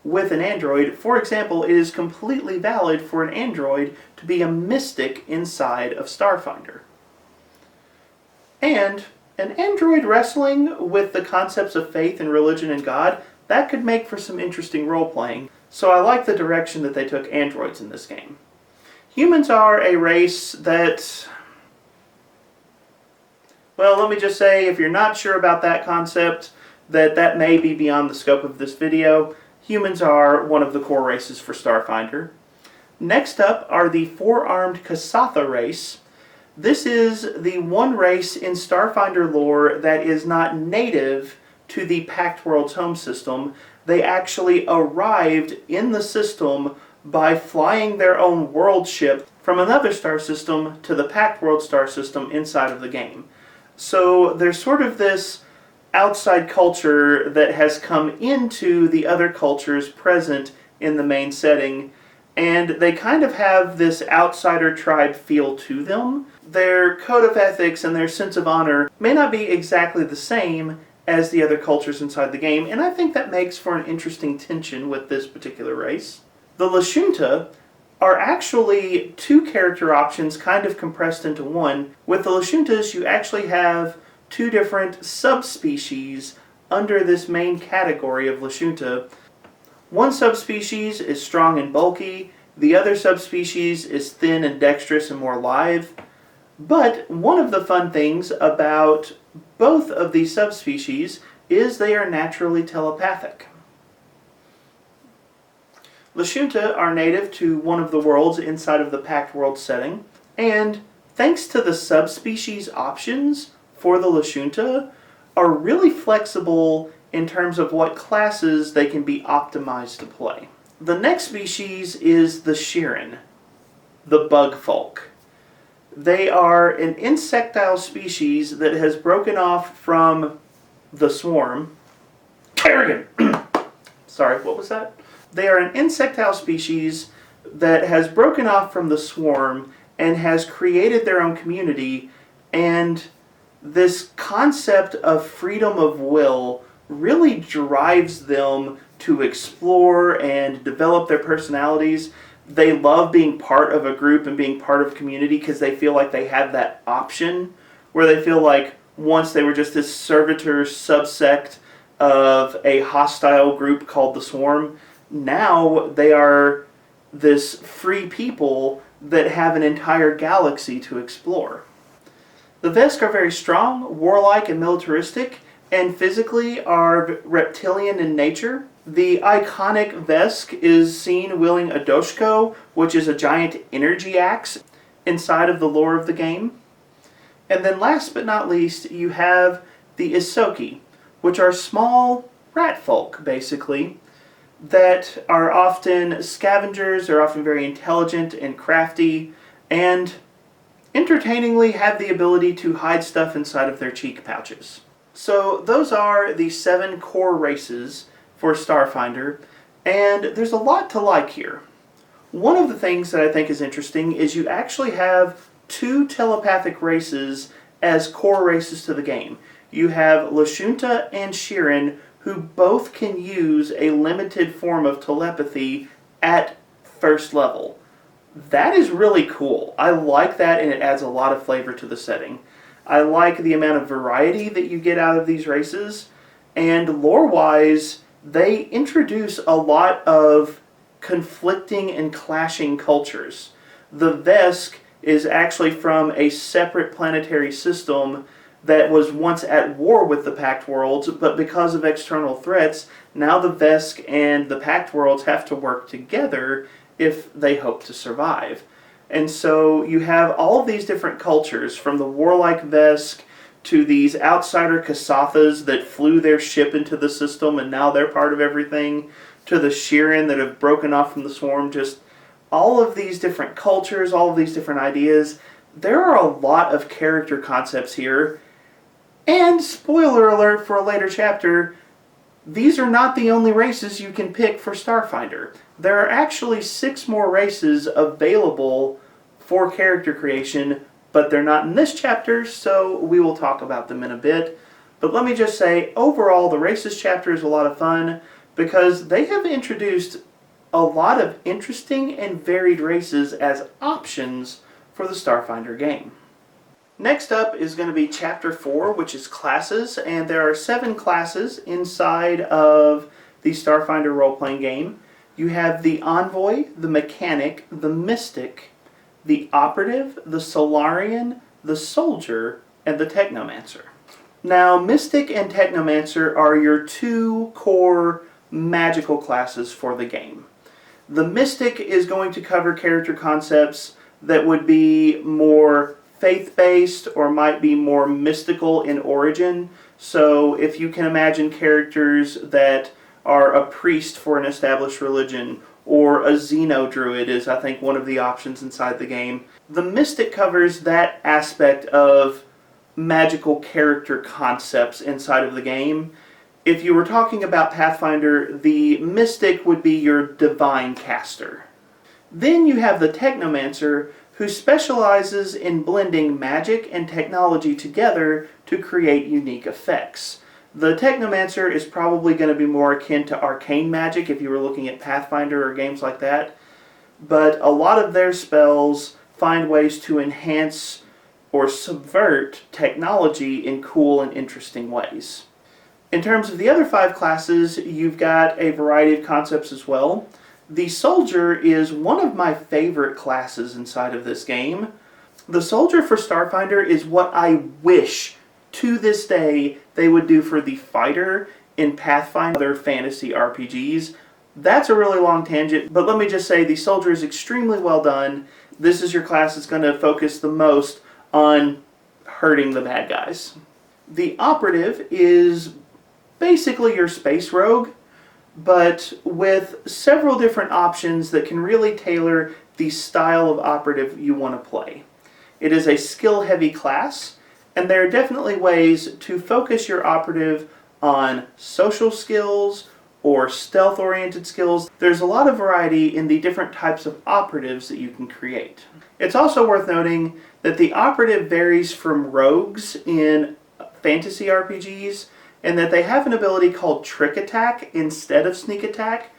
with an android. For example, it is completely valid for an android to be a mystic inside of Starfinder. And an android wrestling with the concepts of faith and religion and God, that could make for some interesting role-playing. So I like the direction that they took androids in this game. Humans are a race that, well, let me just say, if you're not sure about that concept, that may be beyond the scope of this video. Humans are one of the core races for Starfinder. Next up are the four-armed Kasatha race. This is the one race in Starfinder lore that is not native to the Pact World's home system. They actually arrived in the system by flying their own world ship from another star system to the Pact World star system inside of the game. So there's sort of this outside culture that has come into the other cultures present in the main setting, and they kind of have this outsider tribe feel to them. Their code of ethics and their sense of honor may not be exactly the same as the other cultures inside the game, and I think that makes for an interesting tension with this particular race. The Lachonta are actually two character options kind of compressed into one. With the Lachontas, you actually have two different subspecies under this main category of Lachonta. One subspecies is strong and bulky, the other subspecies is thin and dexterous and more lithe. But one of the fun things about both of these subspecies is they are naturally telepathic. Lachonta are native to one of the worlds inside of the Pact World setting, and thanks to the subspecies options for the Lachonta, are really flexible in terms of what classes they can be optimized to play. The next species is the Shirin, the bug folk. They are an insectile species that has broken off from the swarm. Kerrigan! Sorry, what was that? They are an insectile species that has broken off from the swarm and has created their own community, and this concept of freedom of will really drives them to explore and develop their personalities. They love being part of a group and being part of a community because they feel like they have that option, where they feel like once they were just this servitor subsect of a hostile group called the Swarm, now they are this free people that have an entire galaxy to explore. The Vesk are very strong, warlike, and militaristic, and physically are reptilian in nature. The iconic Vesk is seen wielding a Doshko, which is a giant energy axe inside of the lore of the game. And then last but not least, you have the Isoki, which are small rat folk, basically, that are often scavengers, they're often very intelligent and crafty, and entertainingly have the ability to hide stuff inside of their cheek pouches. So those are the 7 core races for Starfinder, and there's a lot to like here. One of the things that I think is interesting is you actually have 2 telepathic races as core races to the game. You have Lachonta and Shirin, who both can use a limited form of telepathy at first level. That is really cool. I like that, and it adds a lot of flavor to the setting. I like the amount of variety that you get out of these races, and lore-wise, they introduce a lot of conflicting and clashing cultures. The Vesk is actually from a separate planetary system that was once at war with the Pact Worlds, but because of external threats, now the Vesk and the Pact Worlds have to work together if they hope to survive. And so you have all of these different cultures, from the warlike Vesk to these outsider Kasathas that flew their ship into the system and now they're part of everything, to the Shirin that have broken off from the Swarm. Just all of these different cultures, all of these different ideas. There are a lot of character concepts here. And, spoiler alert for a later chapter, these are not the only races you can pick for Starfinder. There are actually 6 more races available for character creation, but they're not in this chapter, so we will talk about them in a bit. But let me just say, overall, the races chapter is a lot of fun because they have introduced a lot of interesting and varied races as options for the Starfinder game. Next up is going to be Chapter 4, which is classes, and there are 7 classes inside of the Starfinder role-playing game. You have the Envoy, the Mechanic, the Mystic, the Operative, the Solarian, the Soldier, and the Technomancer. Now, Mystic and Technomancer are your 2 core magical classes for the game. The Mystic is going to cover character concepts that would be more faith-based or might be more mystical in origin. So if you can imagine characters that are a priest for an established religion, or a Xeno-druid is, I think, one of the options inside the game. The Mystic covers that aspect of magical character concepts inside of the game. If you were talking about Pathfinder, the Mystic would be your divine caster. Then you have the Technomancer, who specializes in blending magic and technology together to create unique effects. The Technomancer is probably going to be more akin to arcane magic if you were looking at Pathfinder or games like that, but a lot of their spells find ways to enhance or subvert technology in cool and interesting ways. In terms of the other 5 classes, you've got a variety of concepts as well. The Soldier is one of my favorite classes inside of this game. The Soldier for Starfinder is what I wish to this day they would do for the Fighter in Pathfinder other fantasy RPGs. That's a really long tangent, but let me just say the Soldier is extremely well done. This is your class that's going to focus the most on hurting the bad guys. The Operative is basically your space rogue, but with several different options that can really tailor the style of Operative you want to play. It is a skill-heavy class, and there are definitely ways to focus your Operative on social skills or stealth-oriented skills. There's a lot of variety in the different types of operatives that you can create. It's also worth noting that the Operative varies from rogues in fantasy RPGs, and that they have an ability called Trick Attack instead of Sneak Attack,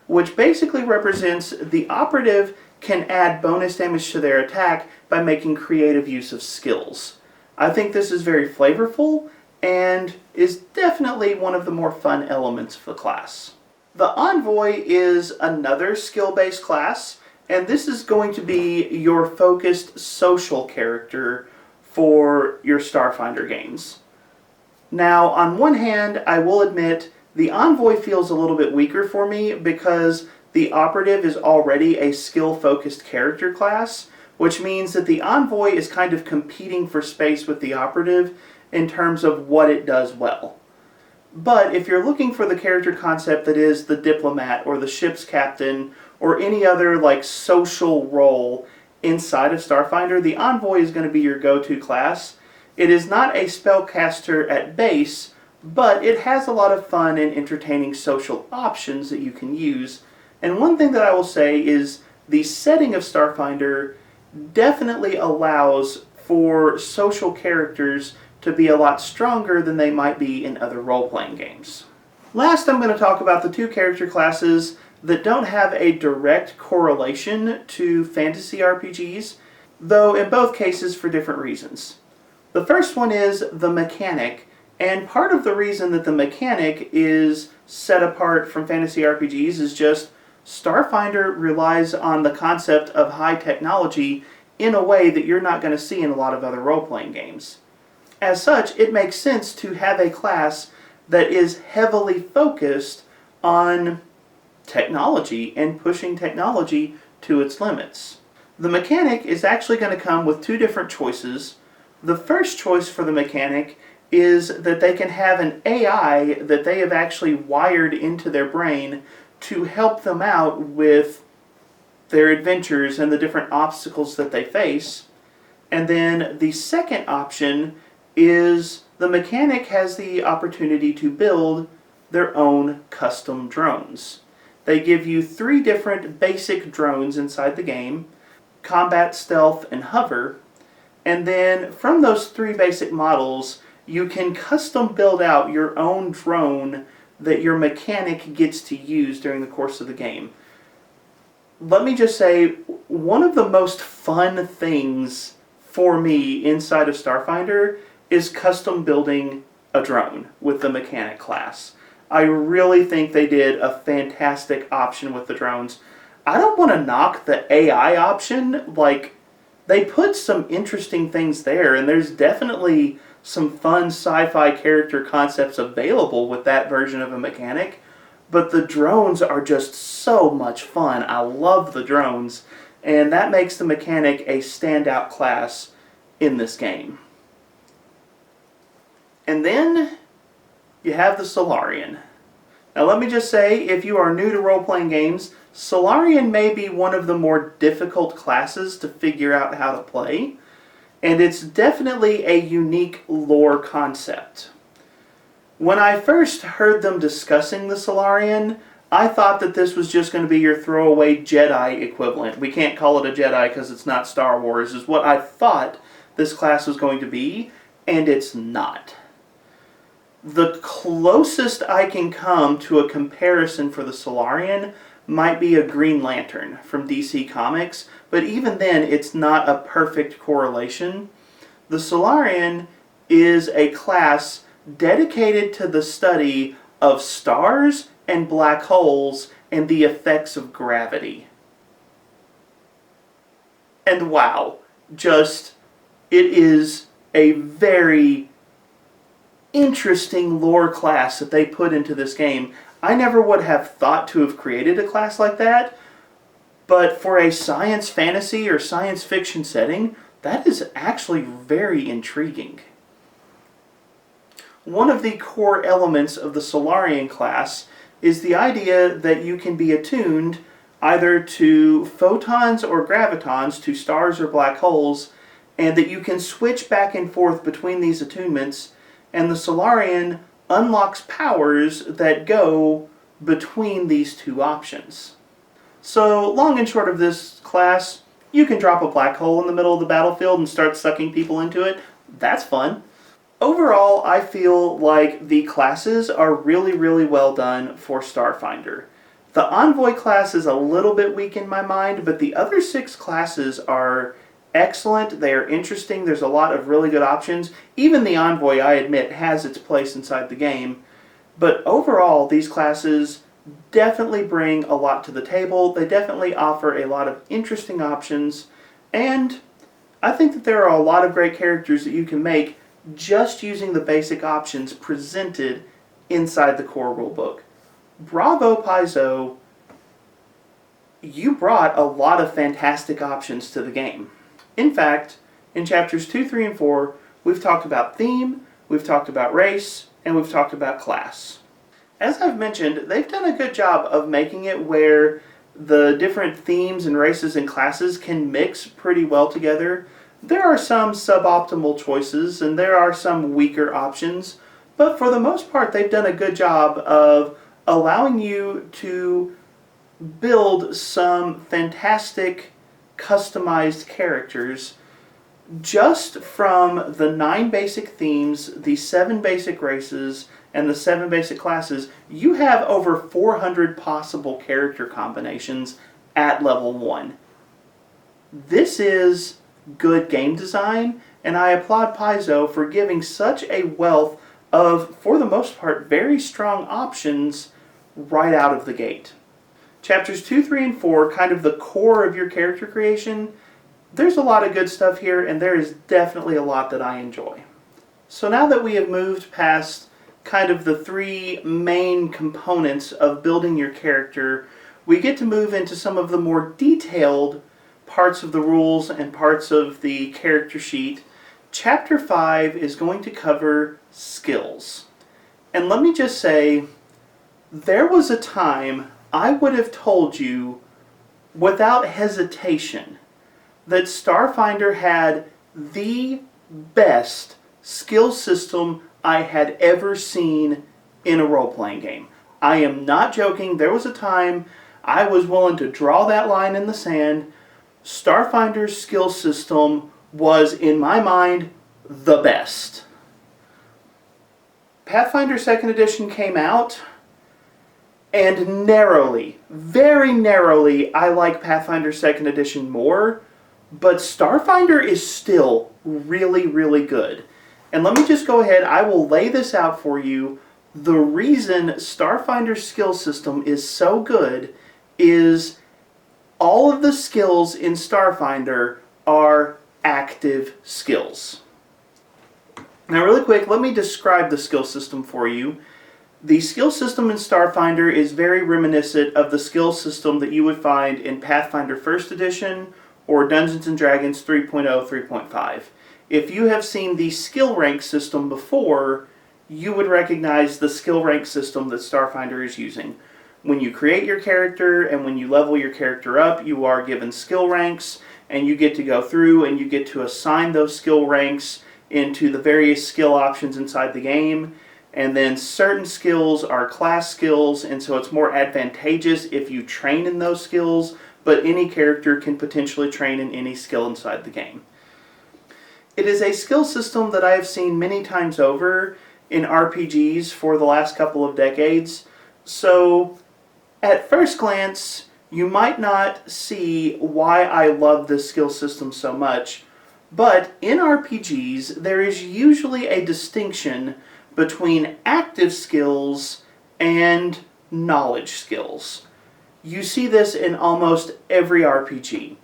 which basically represents the Operative can add bonus damage to their attack by making creative use of skills. I think this is very flavorful and is definitely one of the more fun elements of the class. The Envoy is another skill-based class, and this is going to be your focused social character for your Starfinder games. Now, on one hand, I will admit the Envoy feels a little bit weaker for me because the Operative is already a skill-focused character class, which means that the Envoy is kind of competing for space with the Operative in terms of what it does well. But if you're looking for the character concept that is the diplomat or the ship's captain or any other like social role inside of Starfinder, the Envoy is going to be your go-to class. It is not a spellcaster at base, but it has a lot of fun and entertaining social options that you can use. And one thing that I will say is the setting of Starfinder definitely allows for social characters to be a lot stronger than they might be in other role-playing games. Last, I'm going to talk about the 2 character classes that don't have a direct correlation to fantasy RPGs, though in both cases for different reasons. The first one is the Mechanic, and part of the reason that the Mechanic is set apart from fantasy RPGs is just Starfinder relies on the concept of high technology in a way that you're not going to see in a lot of other role-playing games. As such, it makes sense to have a class that is heavily focused on technology and pushing technology to its limits. The Mechanic is actually going to come with 2 different choices. The first choice for the Mechanic is that they can have an AI that they have actually wired into their brain to help them out with their adventures and the different obstacles that they face. And then the second option is the Mechanic has the opportunity to build their own custom drones. They give you 3 different basic drones inside the game: combat, stealth, and hover. And then from those 3 basic models, you can custom build out your own drone that your Mechanic gets to use during the course of the game. Let me just say, one of the most fun things for me inside of Starfinder is custom building a drone with the mechanic class. I really think they did a fantastic option with the drones. I don't want to knock the AI option. Like, they put some interesting things there, and there's definitely some fun sci-fi character concepts available with that version of a mechanic. But the drones are just so much fun. I love the drones, and that makes the mechanic a standout class in this game. And then you have the Solarian. Now let me just say, if you are new to role-playing games, Solarian may be one of the more difficult classes to figure out how to play, and it's definitely a unique lore concept. When I first heard them discussing the Solarian, I thought that this was just going to be your throwaway Jedi equivalent. We can't call it a Jedi because it's not Star Wars, is what I thought this class was going to be, and it's not. The closest I can come to a comparison for the Solarian might be a Green Lantern from DC Comics, but even then it's not a perfect correlation. The Solarian is a class dedicated to the study of stars and black holes and the effects of gravity. And wow, it is a very interesting lore class that they put into this game. I never would have thought to have created a class like that, but for a science fantasy or science fiction setting, that is actually very intriguing. One of the core elements of the Solarian class is the idea that you can be attuned either to photons or gravitons, to stars or black holes, and that you can switch back and forth between these attunements, and the Solarian unlocks powers that go between these two options. So, long and short of this class, you can drop a black hole in the middle of the battlefield and start sucking people into it. That's fun. Overall, I feel like the classes are really, really well done for Starfinder. The Envoy class is a little bit weak in my mind, but the other 6 classes are excellent. They are interesting. There's a lot of really good options. Even the Envoy, I admit, has its place inside the game. But overall, these classes definitely bring a lot to the table. They definitely offer a lot of interesting options. And I think that there are a lot of great characters that you can make just using the basic options presented inside the core rulebook. Bravo, Paizo. You brought a lot of fantastic options to the game. In fact, in chapters 2, 3, and 4, we've talked about theme, we've talked about race, and we've talked about class. As I've mentioned, they've done a good job of making it where the different themes and races and classes can mix pretty well together. There are some suboptimal choices, and there are some weaker options, but for the most part, they've done a good job of allowing you to build some fantastic customized characters just from the 9 basic themes, the 7 basic races, and the 7 basic classes. You have over 400 possible character combinations at level 1. This is good game design, and I applaud Paizo for giving such a wealth of, for the most part, very strong options right out of the gate. Chapters 2, 3, and 4, kind of the core of your character creation, there's a lot of good stuff here, and there is definitely a lot that I enjoy. So now that we have moved past kind of the 3 main components of building your character, we get to move into some of the more detailed parts of the rules and parts of the character sheet. Chapter 5 is going to cover skills. And let me just say, there was a time I would have told you without hesitation that Starfinder had the best skill system I had ever seen in a role-playing game. I am not joking. There was a time I was willing to draw that line in the sand. Starfinder's skill system was, in my mind, the best. Pathfinder 2nd Edition came out, and narrowly, very narrowly, I like Pathfinder 2nd Edition more, But Starfinder is still really, really good. And let me just go ahead, I will lay this out for you. The reason Starfinder's skill system is so good is all of the skills in Starfinder are active skills. Now really quick, let me describe the skill system for you. The skill system in Starfinder is very reminiscent of the skill system that you would find in Pathfinder 1st Edition or Dungeons & Dragons 3.0, 3.5. If you have seen the skill rank system before, you would recognize the skill rank system that Starfinder is using. When you create your character and when you level your character up, you are given skill ranks, and you get to go through and you get to assign those skill ranks into the various skill options inside the game. And then certain skills are class skills, and so it's more advantageous if you train in those skills, but any character can potentially train in any skill inside the game. It is a skill system that I have seen many times over in RPGs for the last couple of decades. So at first glance, you might not see why I love this skill system so much, but in RPGs, there is usually a distinction between active skills and knowledge skills. You see this in almost every RPG.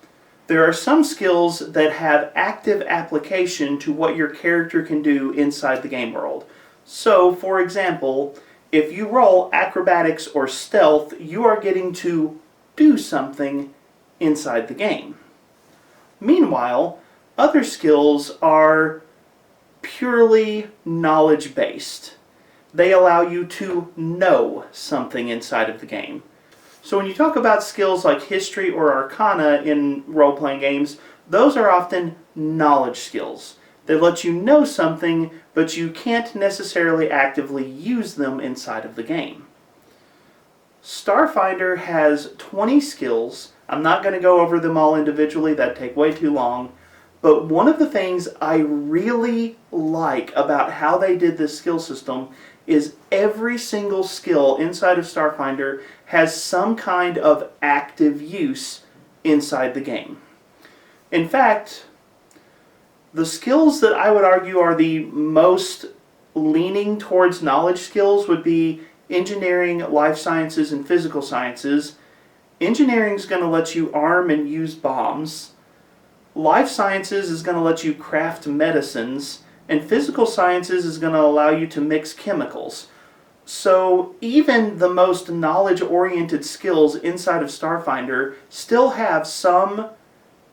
There are some skills that have active application to what your character can do inside the game world. So, for example, if you roll acrobatics or stealth, you are getting to do something inside the game. Meanwhile, other skills are purely knowledge-based. They allow you to know something inside of the game. So when you talk about skills like history or arcana in role-playing games, those are often knowledge skills. They let you know something, but you can't necessarily actively use them inside of the game. Starfinder has 20 skills. I'm not going to go over them all individually, that'd take way too long. But one of the things I really like about how they did this skill system is every single skill inside of Starfinder has some kind of active use inside the game. In fact, the skills that I would argue are the most leaning towards knowledge skills would be engineering, life sciences, and physical sciences. Engineering is going to let you arm and use bombs. Life sciences is going to let you craft medicines, and physical sciences is going to allow you to mix chemicals. So even the most knowledge-oriented skills inside of Starfinder still have some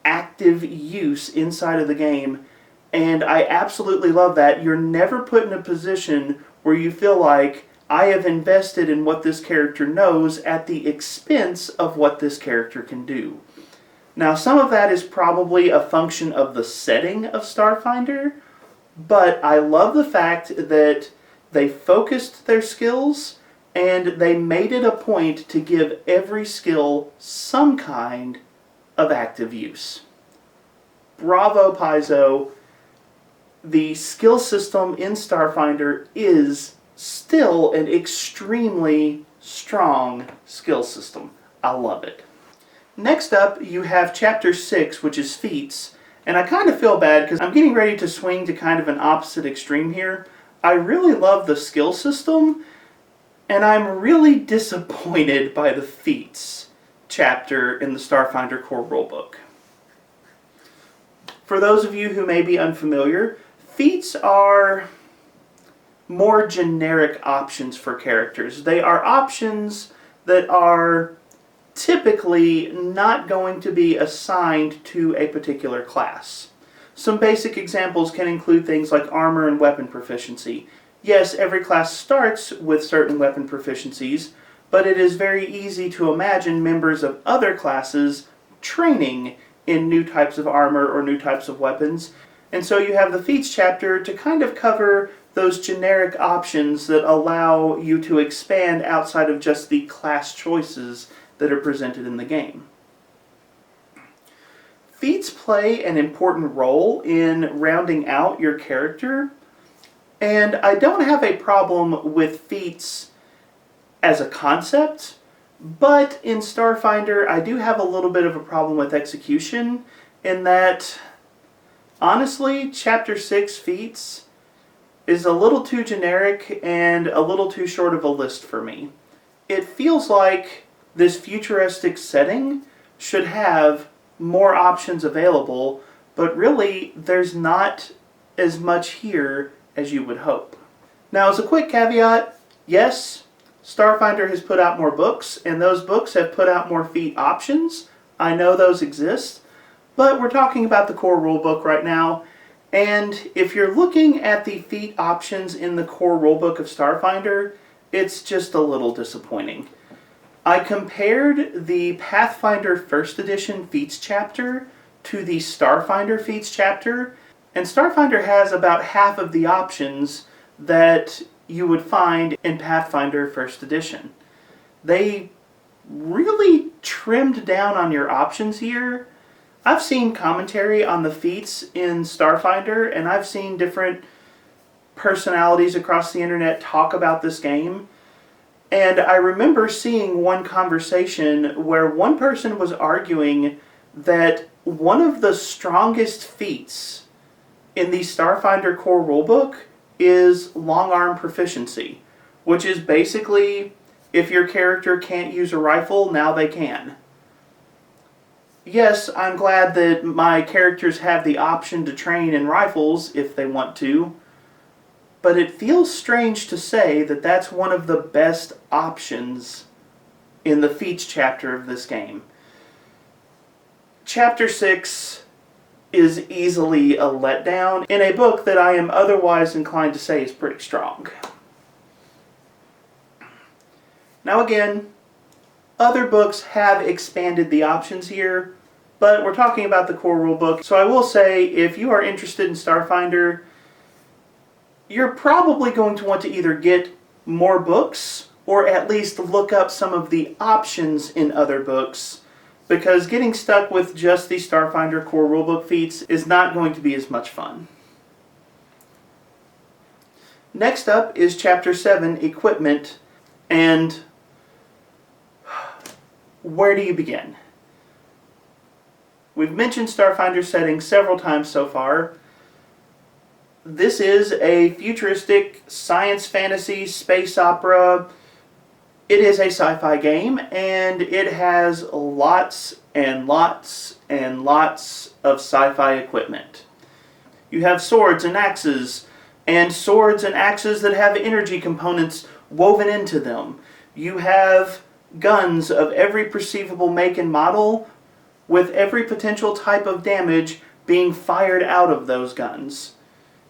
active use inside of the game, and I absolutely love that. You're never put in a position where you feel like, I have invested in what this character knows at the expense of what this character can do. Now, some of that is probably a function of the setting of Starfinder, but I love the fact that they focused their skills and they made it a point to give every skill some kind of active use. Bravo, Paizo. The skill system in Starfinder is still an extremely strong skill system. I love it. Next up, you have Chapter 6, which is Feats, and I kind of feel bad because I'm getting ready to swing to kind of an opposite extreme here. I really love the skill system, and I'm really disappointed by the Feats chapter in the Starfinder Core Rulebook. For those of you who may be unfamiliar, Feats are more generic options for characters. They are options that are typically not going to be assigned to a particular class. Some basic examples can include things like armor and weapon proficiency. Yes, every class starts with certain weapon proficiencies, but it is very easy to imagine members of other classes training in new types of armor or new types of weapons. And so you have the Feats chapter to kind of cover those generic options that allow you to expand outside of just the class choices that are presented in the game. Feats play an important role in rounding out your character, and I don't have a problem with feats as a concept, but in Starfinder I do have a little bit of a problem with execution, in that, honestly, Chapter 6 Feats is a little too generic and a little too short of a list for me. It feels like this futuristic setting should have more options available, but really there's not as much here as you would hope. Now, as a quick caveat, yes, Starfinder has put out more books, and those books have put out more feat options. I know those exist, but we're talking about the core rulebook right now, and if you're looking at the feat options in the core rulebook of Starfinder, it's just a little disappointing. I compared the Pathfinder 1st Edition Feats chapter to the Starfinder Feats chapter, and Starfinder has about half of the options that you would find in Pathfinder 1st Edition. They really trimmed down on your options here. I've seen commentary on the feats in Starfinder, and I've seen different personalities across the internet talk about this game. And I remember seeing one conversation where one person was arguing that one of the strongest feats in the Starfinder Core Rulebook is long arm proficiency, which is basically if your character can't use a rifle, now they can. Yes, I'm glad that my characters have the option to train in rifles if they want to, but it feels strange to say that that's one of the best options in the Feats chapter of this game. Chapter 6 is easily a letdown in a book that I am otherwise inclined to say is pretty strong. Now again, other books have expanded the options here, but we're talking about the core rulebook, so I will say if you are interested in Starfinder, you're probably going to want to either get more books or at least look up some of the options in other books, because getting stuck with just the Starfinder Core Rulebook feats is not going to be as much fun. Next up is Chapter 7, Equipment, and where do you begin? We've mentioned Starfinder settings several times so far. This is a futuristic science fantasy space opera. It is a sci-fi game, and it has lots and lots and lots of sci-fi equipment. You have swords and axes that have energy components woven into them. You have guns of every perceivable make and model, with every potential type of damage being fired out of those guns.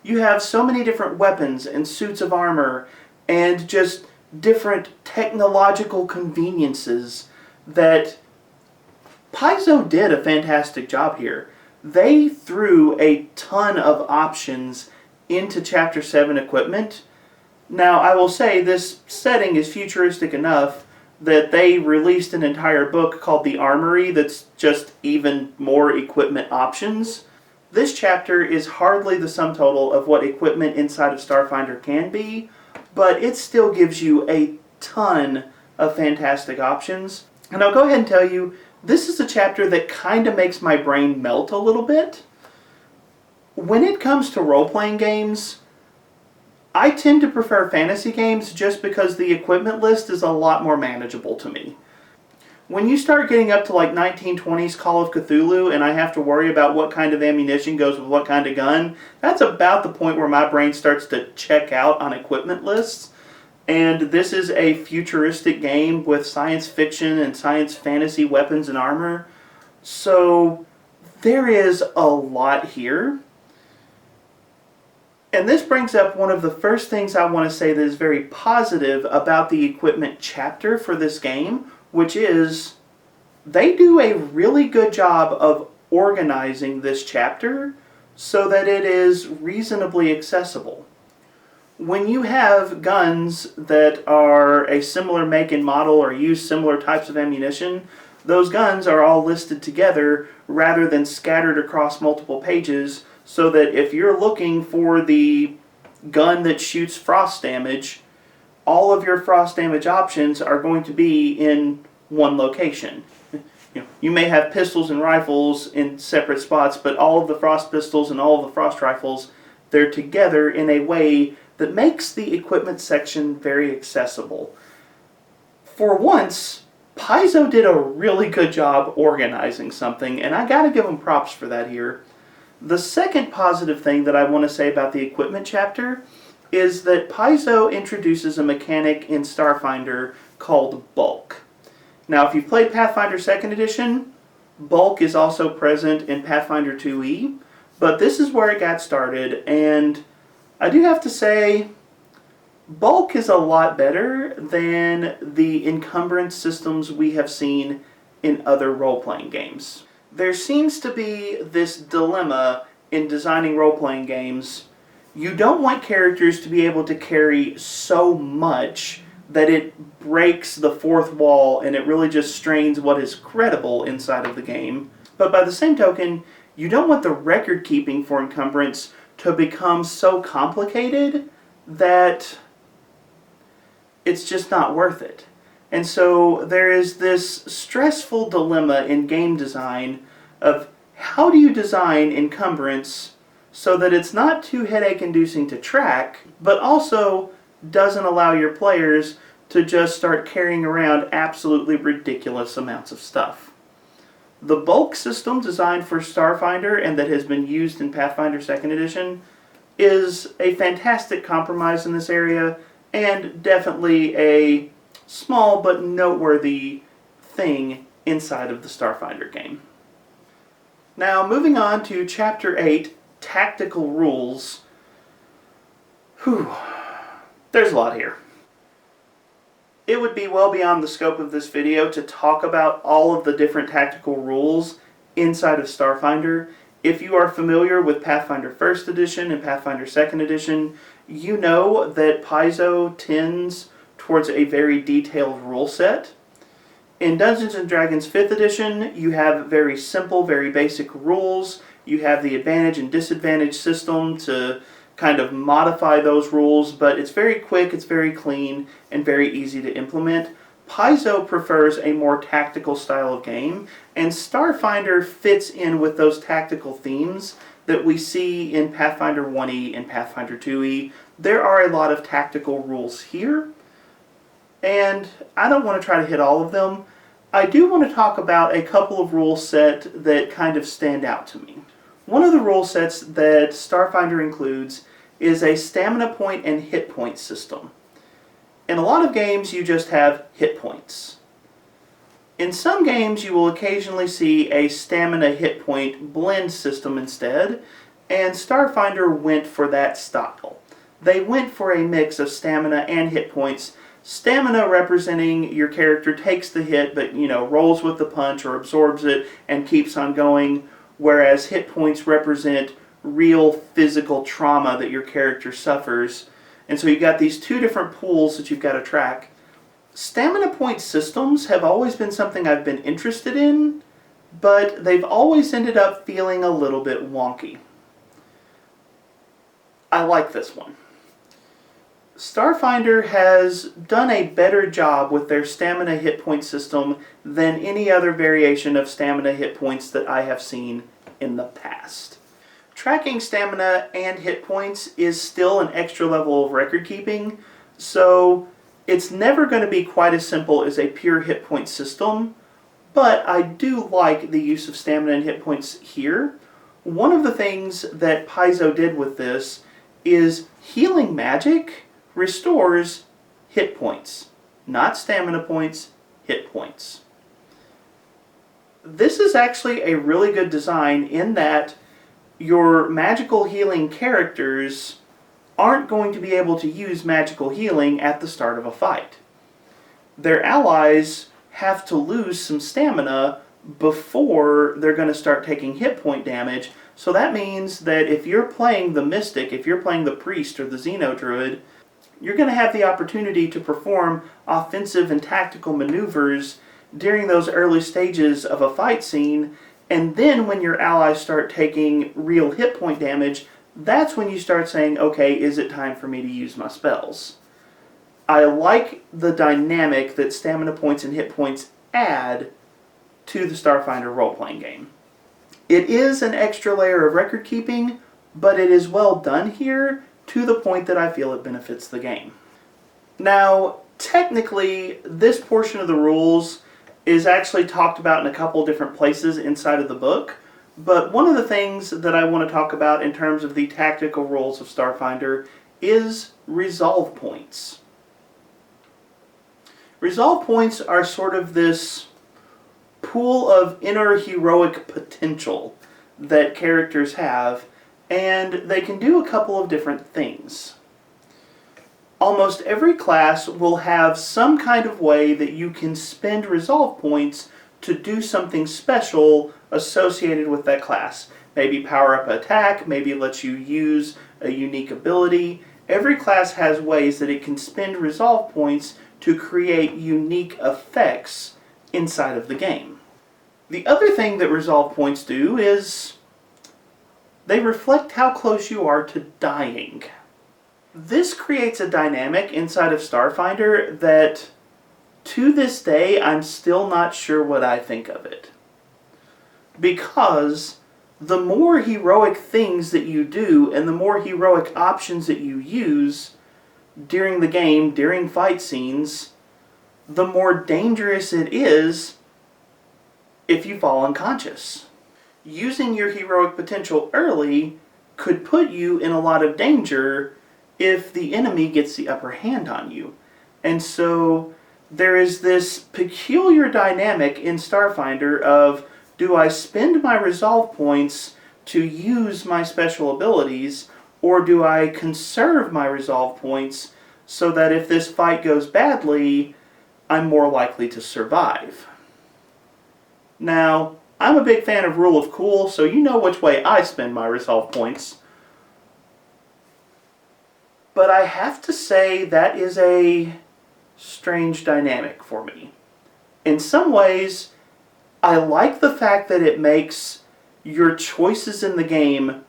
You have so many different weapons and suits of armor and just different technological conveniences that Paizo did a fantastic job here. They threw a ton of options into Chapter 7 equipment. Now, I will say this setting is futuristic enough that they released an entire book called The Armory that's just even more equipment options. This chapter is hardly the sum total of what equipment inside of Starfinder can be, but it still gives you a ton of fantastic options. And I'll go ahead and tell you, this is a chapter that kind of makes my brain melt a little bit. When it comes to role-playing games, I tend to prefer fantasy games just because the equipment list is a lot more manageable to me. When you start getting up to like 1920s Call of Cthulhu and I have to worry about what kind of ammunition goes with what kind of gun, that's about the point where my brain starts to check out on equipment lists. And this is a futuristic game with science fiction and science fantasy weapons and armor. So there is a lot here. And this brings up one of the first things I want to say that is very positive about the equipment chapter for this game, which is they do a really good job of organizing this chapter so that it is reasonably accessible. When you have guns that are a similar make and model or use similar types of ammunition, those guns are all listed together rather than scattered across multiple pages, so that if you're looking for the gun that shoots frost damage, all of your frost damage options are going to be in one location. You may have pistols and rifles in separate spots, but all of the frost pistols and all of the frost rifles, they're together in a way that makes the equipment section very accessible. For once, Paizo did a really good job organizing something, and I gotta give them props for that here. The second positive thing that I want to say about the equipment chapter is that Paizo introduces a mechanic in Starfinder called bulk. Now, if you've played Pathfinder 2nd Edition, bulk is also present in Pathfinder 2e, but this is where it got started, and I do have to say, bulk is a lot better than the encumbrance systems we have seen in other role-playing games. There seems to be this dilemma in designing role-playing games. You don't want characters to be able to carry so much that it breaks the fourth wall and it really just strains what is credible inside of the game. But by the same token, you don't want the record keeping for encumbrance to become so complicated that it's just not worth it. And so there is this stressful dilemma in game design of how do you design encumbrance so that it's not too headache-inducing to track, but also doesn't allow your players to just start carrying around absolutely ridiculous amounts of stuff. The bulk system designed for Starfinder and that has been used in Pathfinder 2nd Edition is a fantastic compromise in this area and definitely a small but noteworthy thing inside of the Starfinder game. Now, moving on to Chapter 8, Tactical Rules. There's a lot here. It would be well beyond the scope of this video to talk about all of the different tactical rules inside of Starfinder. If you are familiar with Pathfinder 1st Edition and Pathfinder 2nd Edition, you know that Paizo tends towards a very detailed rule set. In Dungeons & Dragons 5th Edition, you have very simple, very basic rules. You have the advantage and disadvantage system to kind of modify those rules, but it's very quick, it's very clean, and very easy to implement. Paizo prefers a more tactical style of game, and Starfinder fits in with those tactical themes that we see in Pathfinder 1e and Pathfinder 2e. There are a lot of tactical rules here, and I don't want to try to hit all of them. I do want to talk about a couple of rule sets that kind of stand out to me. One of the rule sets that Starfinder includes is a stamina point and hit point system. In a lot of games, you just have hit points. In some games, you will occasionally see a stamina hit point blend system instead, and Starfinder went for that style. They went for a mix of stamina and hit points. Stamina representing your character takes the hit, but rolls with the punch or absorbs it and keeps on going, whereas hit points represent real physical trauma that your character suffers. And so you've got these two different pools that you've got to track. Stamina point systems have always been something I've been interested in, but they've always ended up feeling a little bit wonky. I like this one. Starfinder has done a better job with their stamina hit point system than any other variation of stamina hit points that I have seen in the past. Tracking stamina and hit points is still an extra level of record keeping, so it's never going to be quite as simple as a pure hit point system, but I do like the use of stamina and hit points here. One of the things that Paizo did with this is healing magic restores hit points, not stamina points, hit points. This is actually a really good design in that your magical healing characters aren't going to be able to use magical healing at the start of a fight. Their allies have to lose some stamina before they're going to start taking hit point damage, so that means that if you're playing the Mystic, if you're playing the Priest or the Xenodruid, you're going to have the opportunity to perform offensive and tactical maneuvers during those early stages of a fight scene, and then when your allies start taking real hit point damage, that's when you start saying, okay, is it time for me to use my spells? I like the dynamic that stamina points and hit points add to the Starfinder role-playing game. It is an extra layer of record keeping, but it is well done here to the point that I feel it benefits the game. Now, technically, this portion of the rules is actually talked about in a couple different places inside of the book, but one of the things that I want to talk about in terms of the tactical rules of Starfinder is resolve points. Resolve points are sort of this pool of inner heroic potential that characters have, and they can do a couple of different things. Almost every class will have some kind of way that you can spend resolve points to do something special associated with that class. Maybe power up attack, maybe it lets you use a unique ability. Every class has ways that it can spend resolve points to create unique effects inside of the game. The other thing that resolve points do is they reflect how close you are to dying. This creates a dynamic inside of Starfinder that, to this day, I'm still not sure what I think of it. Because the more heroic things that you do and the more heroic options that you use during the game, during fight scenes, the more dangerous it is if you fall unconscious. Using your heroic potential early could put you in a lot of danger if the enemy gets the upper hand on you. And so there is this peculiar dynamic in Starfinder of, do I spend my resolve points to use my special abilities, or do I conserve my resolve points so that if this fight goes badly, I'm more likely to survive? Now, I'm a big fan of Rule of Cool, so you know which way I spend my resolve points. But I have to say that is a strange dynamic for me. In some ways, I like the fact that it makes your choices in the game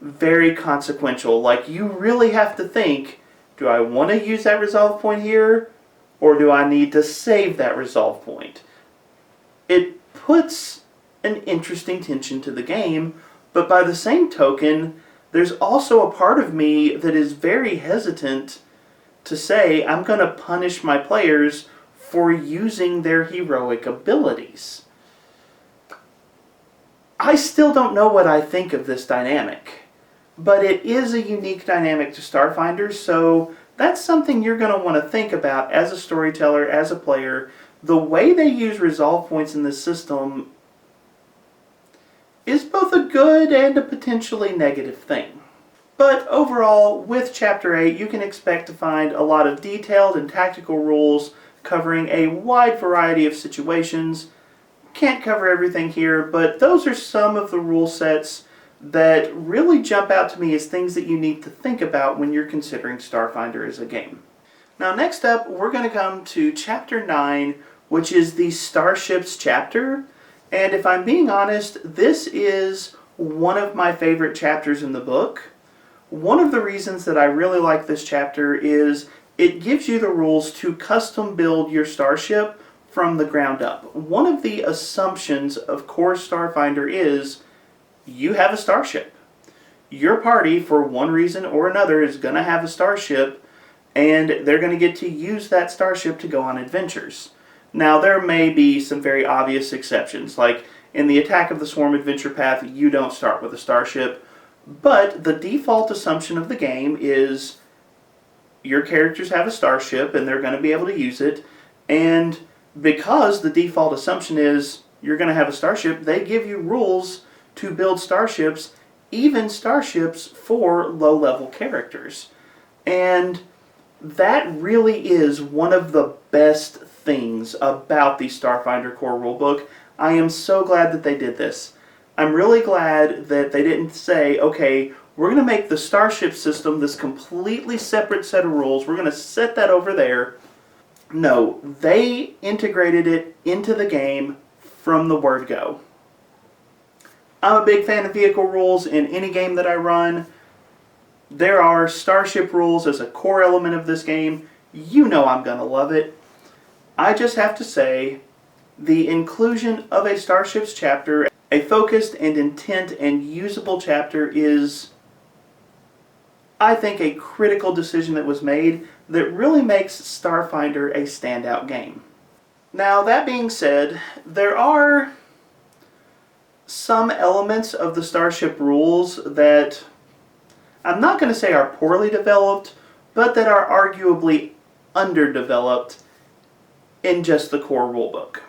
very consequential. Like, you really have to think, do I want to use that resolve point here, or do I need to save that resolve point? It puts an interesting tension to the game, but by the same token, there's also a part of me that is very hesitant to say I'm going to punish my players for using their heroic abilities. I still don't know what I think of this dynamic, but it is a unique dynamic to Starfinder, so that's something you're going to want to think about as a storyteller, as a player. The way they use resolve points in this system is both a good and a potentially negative thing. But overall, with Chapter 8, you can expect to find a lot of detailed and tactical rules covering a wide variety of situations. Can't cover everything here, but those are some of the rule sets that really jump out to me as things that you need to think about when you're considering Starfinder as a game. Now next up, we're going to come to Chapter 9, which is the Starships chapter. And if I'm being honest, this is one of my favorite chapters in the book. One of the reasons that I really like this chapter is it gives you the rules to custom build your starship from the ground up. One of the assumptions of core Starfinder is you have a starship. Your party, for one reason or another, is going to have a starship, and they're going to get to use that starship to go on adventures. Now, there may be some very obvious exceptions, like in the Attack of the Swarm adventure path, you don't start with a starship, but the default assumption of the game is your characters have a starship and they're going to be able to use it, and because the default assumption is you're going to have a starship, they give you rules to build starships, even starships for low-level characters. And that really is one of the best things about the Starfinder Core Rulebook. I am so glad that they did this. I'm really glad that they didn't say, okay, we're going to make the starship system this completely separate set of rules. We're going to set that over there. No, they integrated it into the game from the word go. I'm a big fan of vehicle rules in any game that I run. There are starship rules as a core element of this game. You know I'm going to love it. I just have to say, the inclusion of a Starships chapter, a focused and intent and usable chapter, is, I think, a critical decision that was made that really makes Starfinder a standout game. Now, that being said, there are some elements of the Starship rules that I'm not going to say are poorly developed, but that are arguably underdeveloped in just the core rulebook.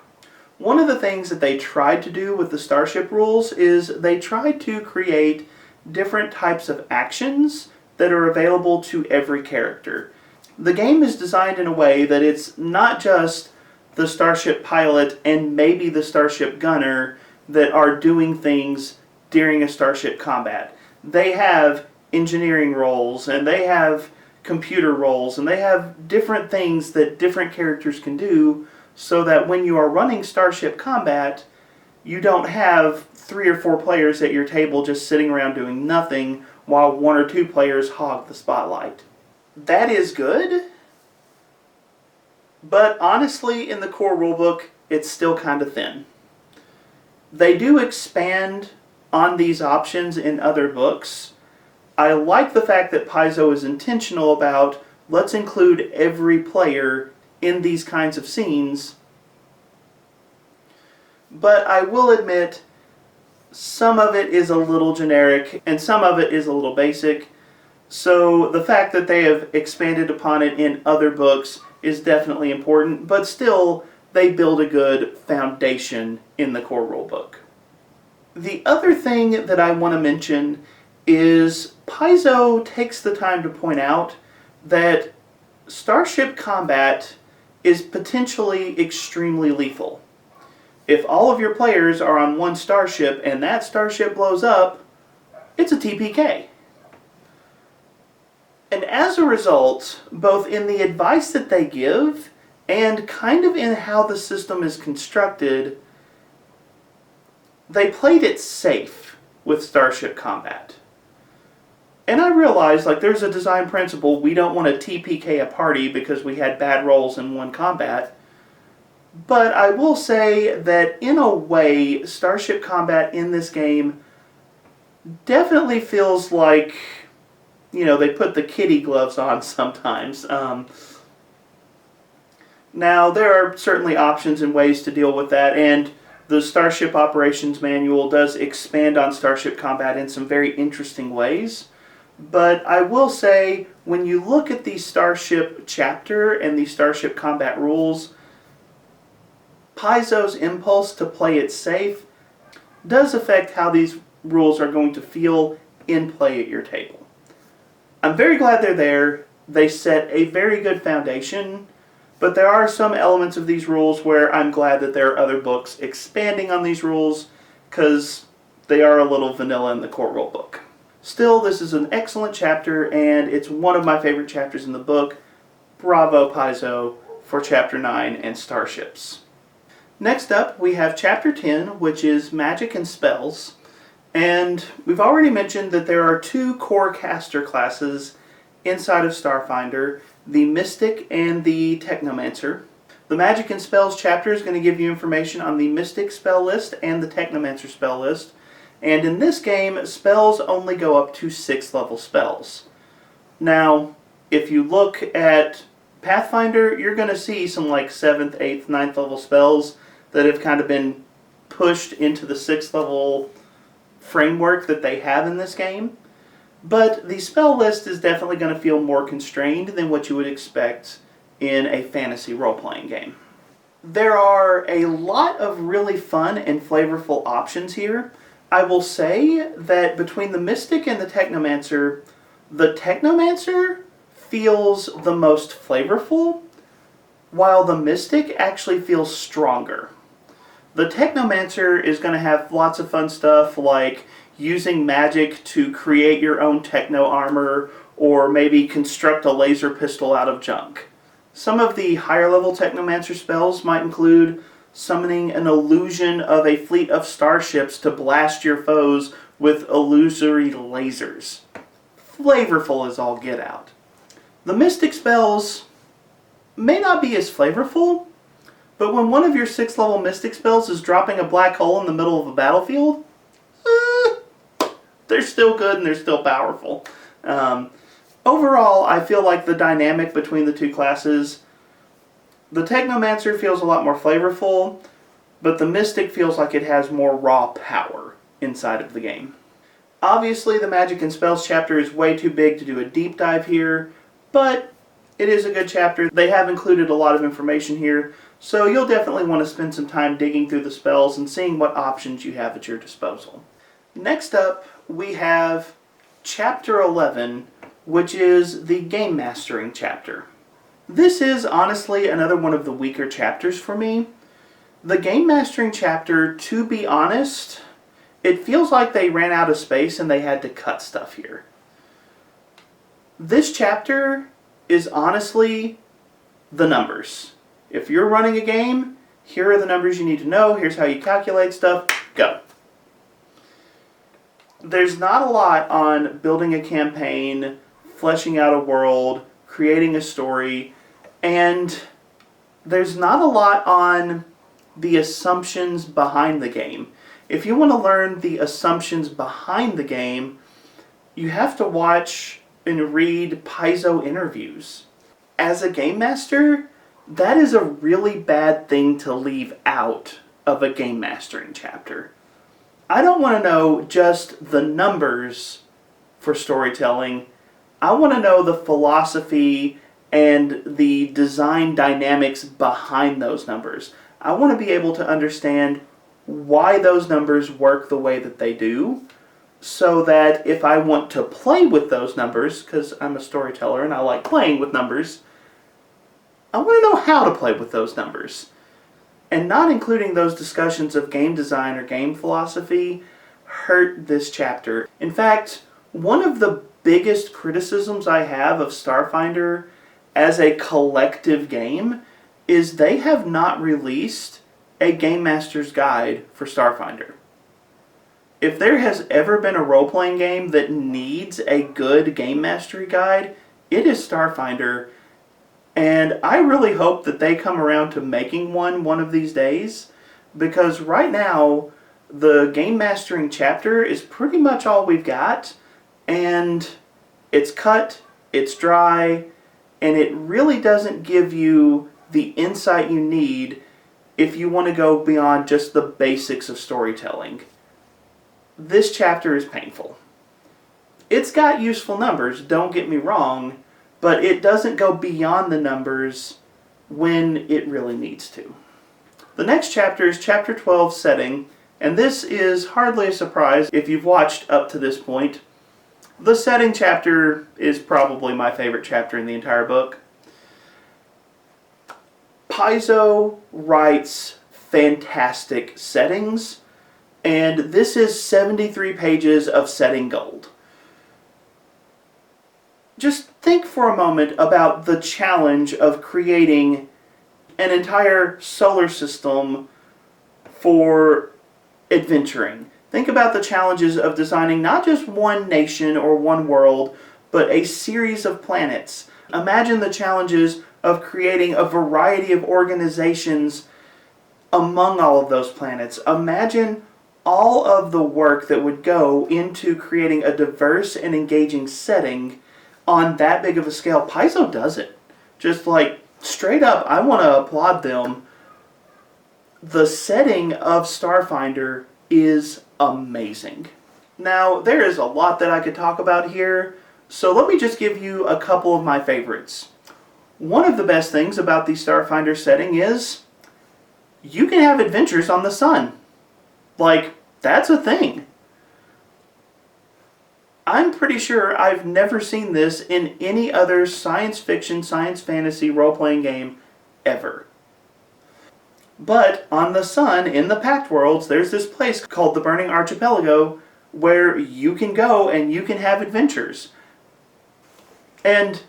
One of the things that they tried to do with the Starship rules is they tried to create different types of actions that are available to every character. The game is designed in a way that it's not just the Starship pilot and maybe the Starship gunner that are doing things during a Starship combat. They have engineering roles, and they have computer roles, and they have different things that different characters can do, so that when you are running Starship Combat, you don't have 3 or 4 players at your table just sitting around doing nothing while 1 or 2 players hog the spotlight. That is good, but honestly, in the core rulebook, it's still kind of thin. They do expand on these options in other books. I like the fact that Paizo is intentional about, let's include every player in these kinds of scenes, but I will admit some of it is a little generic and some of it is a little basic, so the fact that they have expanded upon it in other books is definitely important, but still they build a good foundation in the core rulebook. The other thing that I want to mention is Paizo takes the time to point out that Starship Combat is potentially extremely lethal. If all of your players are on one starship and that starship blows up, it's a TPK. And as a result, both in the advice that they give and kind of in how the system is constructed, they played it safe with Starship Combat. And I realize, like, there's a design principle. We don't want to TPK a party because we had bad rolls in one combat. But I will say that, in a way, Starship Combat in this game definitely feels like, you know, they put the kitty gloves on sometimes. Now, there are certainly options and ways to deal with that, and the Starship Operations Manual does expand on Starship Combat in some very interesting ways. But I will say, when you look at the Starship chapter and the Starship Combat rules, Paizo's impulse to play it safe does affect how these rules are going to feel in play at your table. I'm very glad they're there. They set a very good foundation, but there are some elements of these rules where I'm glad that there are other books expanding on these rules, because they are a little vanilla in the core rulebook. Still, this is an excellent chapter, and it's one of my favorite chapters in the book. Bravo, Paizo, for Chapter 9 and Starships. Next up, we have Chapter 10, which is Magic and Spells. And we've already mentioned that there are 2 core caster classes inside of Starfinder, the Mystic and the Technomancer. The Magic and Spells chapter is going to give you information on the Mystic spell list and the Technomancer spell list. And in this game, spells only go up to 6th level spells. Now, if you look at Pathfinder, you're going to see some like 7th, 8th, 9th level spells that have kind of been pushed into the 6th level framework that they have in this game. But the spell list is definitely going to feel more constrained than what you would expect in a fantasy role-playing game. There are a lot of really fun and flavorful options here. I will say that between the Mystic and the Technomancer feels the most flavorful, while the Mystic actually feels stronger. The Technomancer is going to have lots of fun stuff like using magic to create your own techno armor, or maybe construct a laser pistol out of junk. Some of the higher level Technomancer spells might include summoning an illusion of a fleet of starships to blast your foes with illusory lasers. Flavorful as all get out. The Mystic spells may not be as flavorful, But when one of your 6th level Mystic spells is dropping a black hole in the middle of a battlefield, they're still good and they're still powerful. Overall, I feel like the dynamic between the two classes, the Technomancer feels a lot more flavorful, but the Mystic feels like it has more raw power inside of the game. Obviously, the Magic and Spells chapter is way too big to do a deep dive here, but it is a good chapter. They have included a lot of information here, so you'll definitely want to spend some time digging through the spells and seeing what options you have at your disposal. Next up, we have Chapter 11, which is the Game Mastering chapter. This is honestly another one of the weaker chapters for me. The Game Mastering chapter, to be honest, it feels like they ran out of space and they had to cut stuff here. This chapter is honestly the numbers. If you're running a game, here are the numbers you need to know, here's how you calculate stuff, go. There's not a lot on building a campaign, fleshing out a world, creating a story, and there's not a lot on the assumptions behind the game. If you want to learn the assumptions behind the game, you have to watch and read Paizo interviews. As a game master, that is a really bad thing to leave out of a game mastering chapter. I don't want to know just the numbers for storytelling. I want to know the philosophy and the design dynamics behind those numbers. I want to be able to understand why those numbers work the way that they do, so that if I want to play with those numbers, because I'm a storyteller and I like playing with numbers, I want to know how to play with those numbers. And not including those discussions of game design or game philosophy hurt this chapter. In fact, one of the biggest criticisms I have of Starfinder as a collective game is they have not released a Game Master's Guide for Starfinder. If there has ever been a role-playing game that needs a good Game Mastery Guide, it is Starfinder. And I really hope that they come around to making one of these days, because right now the Game Mastering chapter is pretty much all we've got, and it's cut, it's dry, and it really doesn't give you the insight you need if you want to go beyond just the basics of storytelling. This chapter is painful. It's got useful numbers, don't get me wrong, but it doesn't go beyond the numbers when it really needs to. The next chapter is Chapter 12, Setting, and this is hardly a surprise if you've watched up to this point. The Setting chapter is probably my favorite chapter in the entire book. Paizo writes fantastic settings, and this is 73 pages of setting gold. Just think for a moment about the challenge of creating an entire solar system for adventuring. Think about the challenges of designing not just one nation or one world, but a series of planets. Imagine the challenges of creating a variety of organizations among all of those planets. Imagine all of the work that would go into creating a diverse and engaging setting on that big of a scale. Paizo does it. Just like, straight up, I want to applaud them. The setting of Starfinder is amazing. Now, there is a lot that I could talk about here, so let me just give you a couple of my favorites. One of the best things about the Starfinder setting is you can have adventures on the sun. Like, that's a thing. I'm pretty sure I've never seen this in any other science fiction, science fantasy role-playing game ever. But on the sun, in the Pact Worlds, there's this place called the Burning Archipelago where you can go and you can have adventures. And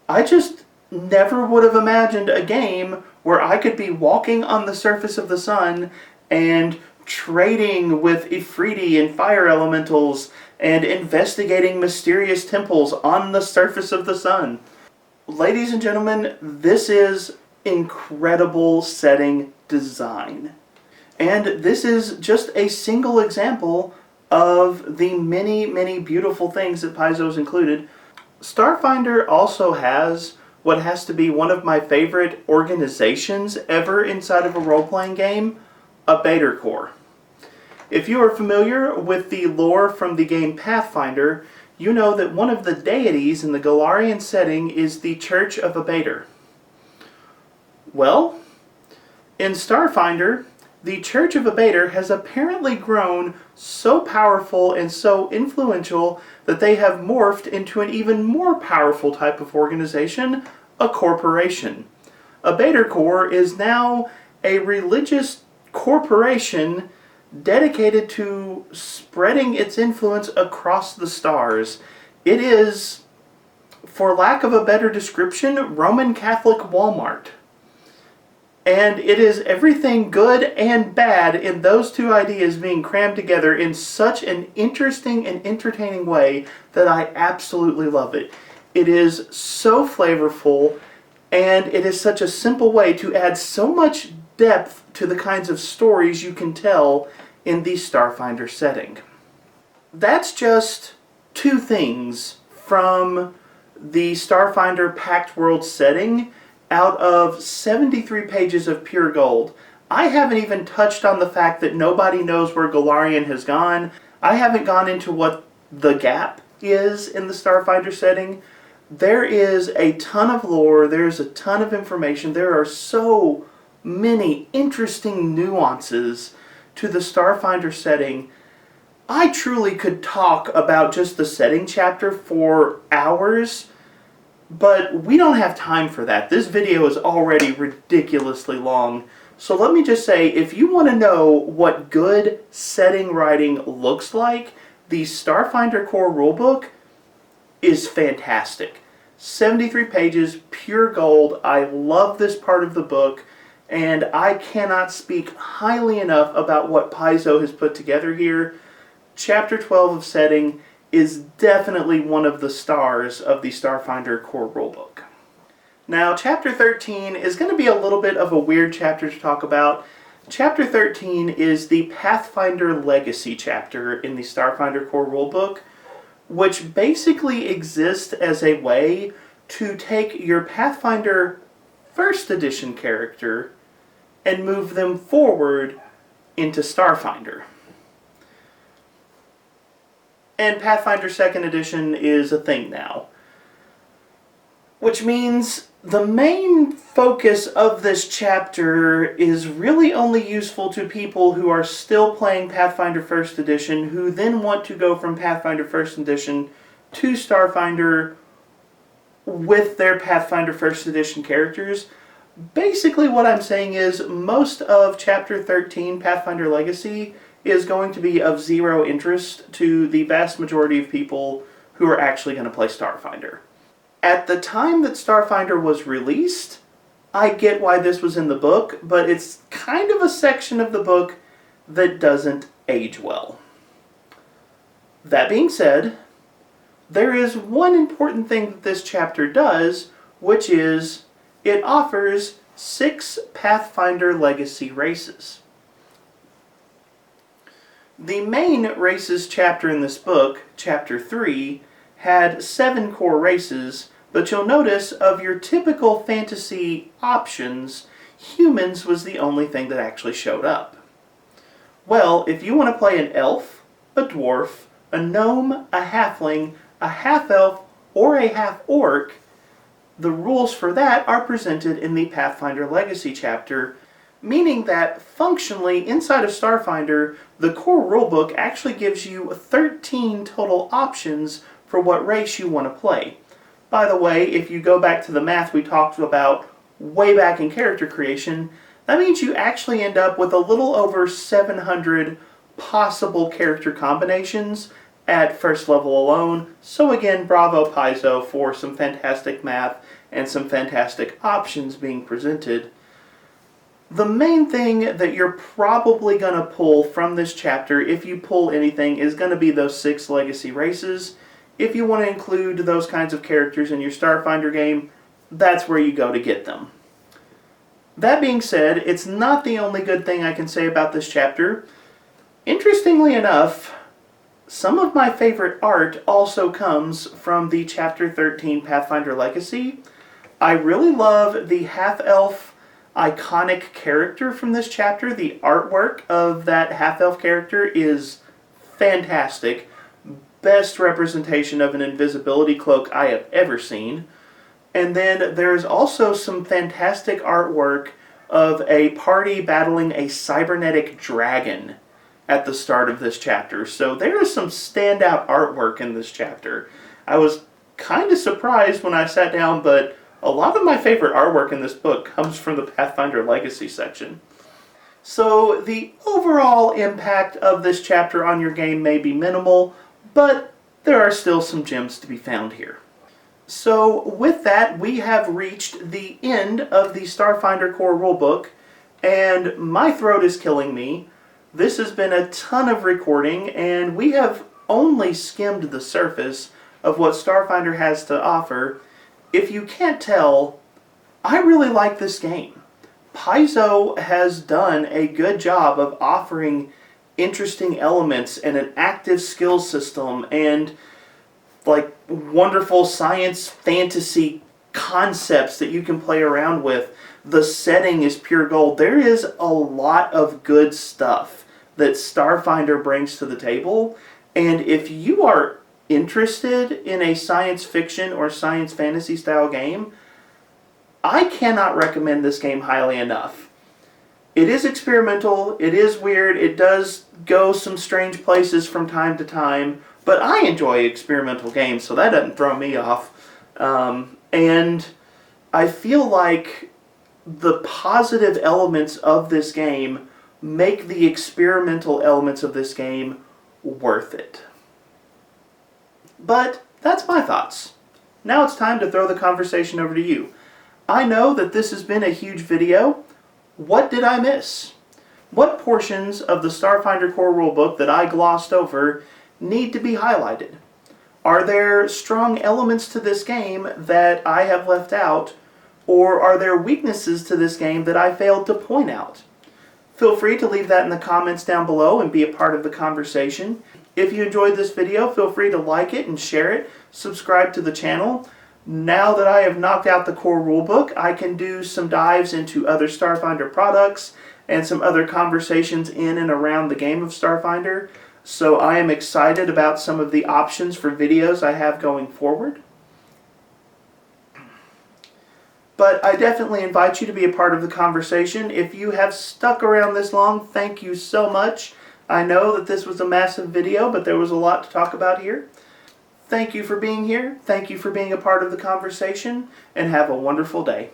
I just never would have imagined a game where I could be walking on the surface of the sun and trading with Ifriti and fire elementals and investigating mysterious temples on the surface of the sun. Ladies and gentlemen, this is incredible setting design. And this is just a single example of the many, many beautiful things that Paizo's included. Starfinder also has what has to be one of my favorite organizations ever inside of a role-playing game, a Beta Core. If you are familiar with the lore from the game Pathfinder, you know that one of the deities in the Solarian setting is the Church of Abater. Well, in Starfinder, the Church of Abater has apparently grown so powerful and so influential that they have morphed into an even more powerful type of organization, a corporation. A Beta Core is now a religious corporation dedicated to spreading its influence across the stars. It is, for lack of a better description, Roman Catholic Walmart. And it is everything good and bad in those two ideas being crammed together in such an interesting and entertaining way that I absolutely love it. It is so flavorful, and it is such a simple way to add so much depth to the kinds of stories you can tell in the Starfinder setting. That's just two things from the Starfinder Pact World setting out of 73 pages of pure gold. I haven't even touched on the fact that nobody knows where Solarian has gone. I haven't gone into what the gap is in the Starfinder setting. There is a ton of lore, there's a ton of information, there are so many interesting nuances to the Starfinder setting. I truly could talk about just the setting chapter for hours, but we don't have time for that. This video is already ridiculously long. So let me just say, if you want to know what good setting writing looks like, the Starfinder Core Rulebook is fantastic. 73 pages, pure gold. I love this part of the book, and I cannot speak highly enough about what Paizo has put together here. Chapter 12 of Setting is definitely one of the stars of the Starfinder Core Rulebook. Now, Chapter 13 is going to be a little bit of a weird chapter to talk about. Chapter 13 is the Pathfinder Legacy chapter in the Starfinder Core Rulebook, which basically exists as a way to take your Pathfinder First Edition character and move them forward into Starfinder. And Pathfinder 2nd Edition is a thing now. Which means the main focus of this chapter is really only useful to people who are still playing Pathfinder 1st Edition, who then want to go from Pathfinder 1st Edition to Starfinder with their Pathfinder 1st Edition characters. Basically what I'm saying is most of Chapter 13, Pathfinder Legacy, is going to be of zero interest to the vast majority of people who are actually going to play Starfinder. At the time that Starfinder was released, I get why this was in the book, but it's kind of a section of the book that doesn't age well. That being said, there is one important thing that this chapter does, which is it offers 6 Pathfinder Legacy races. The main races chapter in this book, Chapter 3, had 7 core races, but you'll notice of your typical fantasy options, humans was the only thing that actually showed up. Well, if you want to play an elf, a dwarf, a gnome, a halfling, a half-elf, or a half-orc, the rules for that are presented in the Pathfinder Legacy chapter, meaning that functionally inside of Starfinder, the core rulebook actually gives you 13 total options for what race you want to play. By the way, if you go back to the math we talked about way back in character creation, that means you actually end up with a little over 700 possible character combinations at first level alone. So again, bravo Paizo for some fantastic math and some fantastic options being presented. The main thing that you're probably going to pull from this chapter, if you pull anything, is going to be those 6 legacy races. If you want to include those kinds of characters in your Starfinder game, that's where you go to get them. That being said, it's not the only good thing I can say about this chapter. Interestingly enough, some of my favorite art also comes from the Chapter 13 Pathfinder Legacy. I really love the half-elf iconic character from this chapter. The artwork of that half-elf character is fantastic. Best representation of an invisibility cloak I have ever seen. And then there's also some fantastic artwork of a party battling a cybernetic dragon at the start of this chapter. So there is some standout artwork in this chapter. I was kind of surprised when I sat down, but a lot of my favorite artwork in this book comes from the Pathfinder Legacy section. So the overall impact of this chapter on your game may be minimal, but there are still some gems to be found here. So with that, we have reached the end of the Starfinder Core Rulebook, and my throat is killing me. This has been a ton of recording, and we have only skimmed the surface of what Starfinder has to offer. If you can't tell, I really like this game. Paizo has done a good job of offering interesting elements and an active skill system and like wonderful science fantasy concepts that you can play around with. The setting is pure gold. There is a lot of good stuff that Starfinder brings to the table, and if you are interested in a science fiction or science fantasy style game, I cannot recommend this game highly enough. It is experimental, it is weird, it does go some strange places from time to time, but I enjoy experimental games, so that doesn't throw me off. And I feel like the positive elements of this game make the experimental elements of this game worth it. But that's my thoughts. Now it's time to throw the conversation over to you. I know that this has been a huge video. What did I miss? What portions of the Starfinder Core Rulebook that I glossed over need to be highlighted? Are there strong elements to this game that I have left out, or are there weaknesses to this game that I failed to point out? Feel free to leave that in the comments down below and be a part of the conversation. If you enjoyed this video, feel free to like it and share it. Subscribe to the channel. Now that I have knocked out the core rulebook, I can do some dives into other Starfinder products and some other conversations in and around the game of Starfinder. So I am excited about some of the options for videos I have going forward. But I definitely invite you to be a part of the conversation. If you have stuck around this long, thank you so much. I know that this was a massive video, but there was a lot to talk about here. Thank you for being here. Thank you for being a part of the conversation, and have a wonderful day.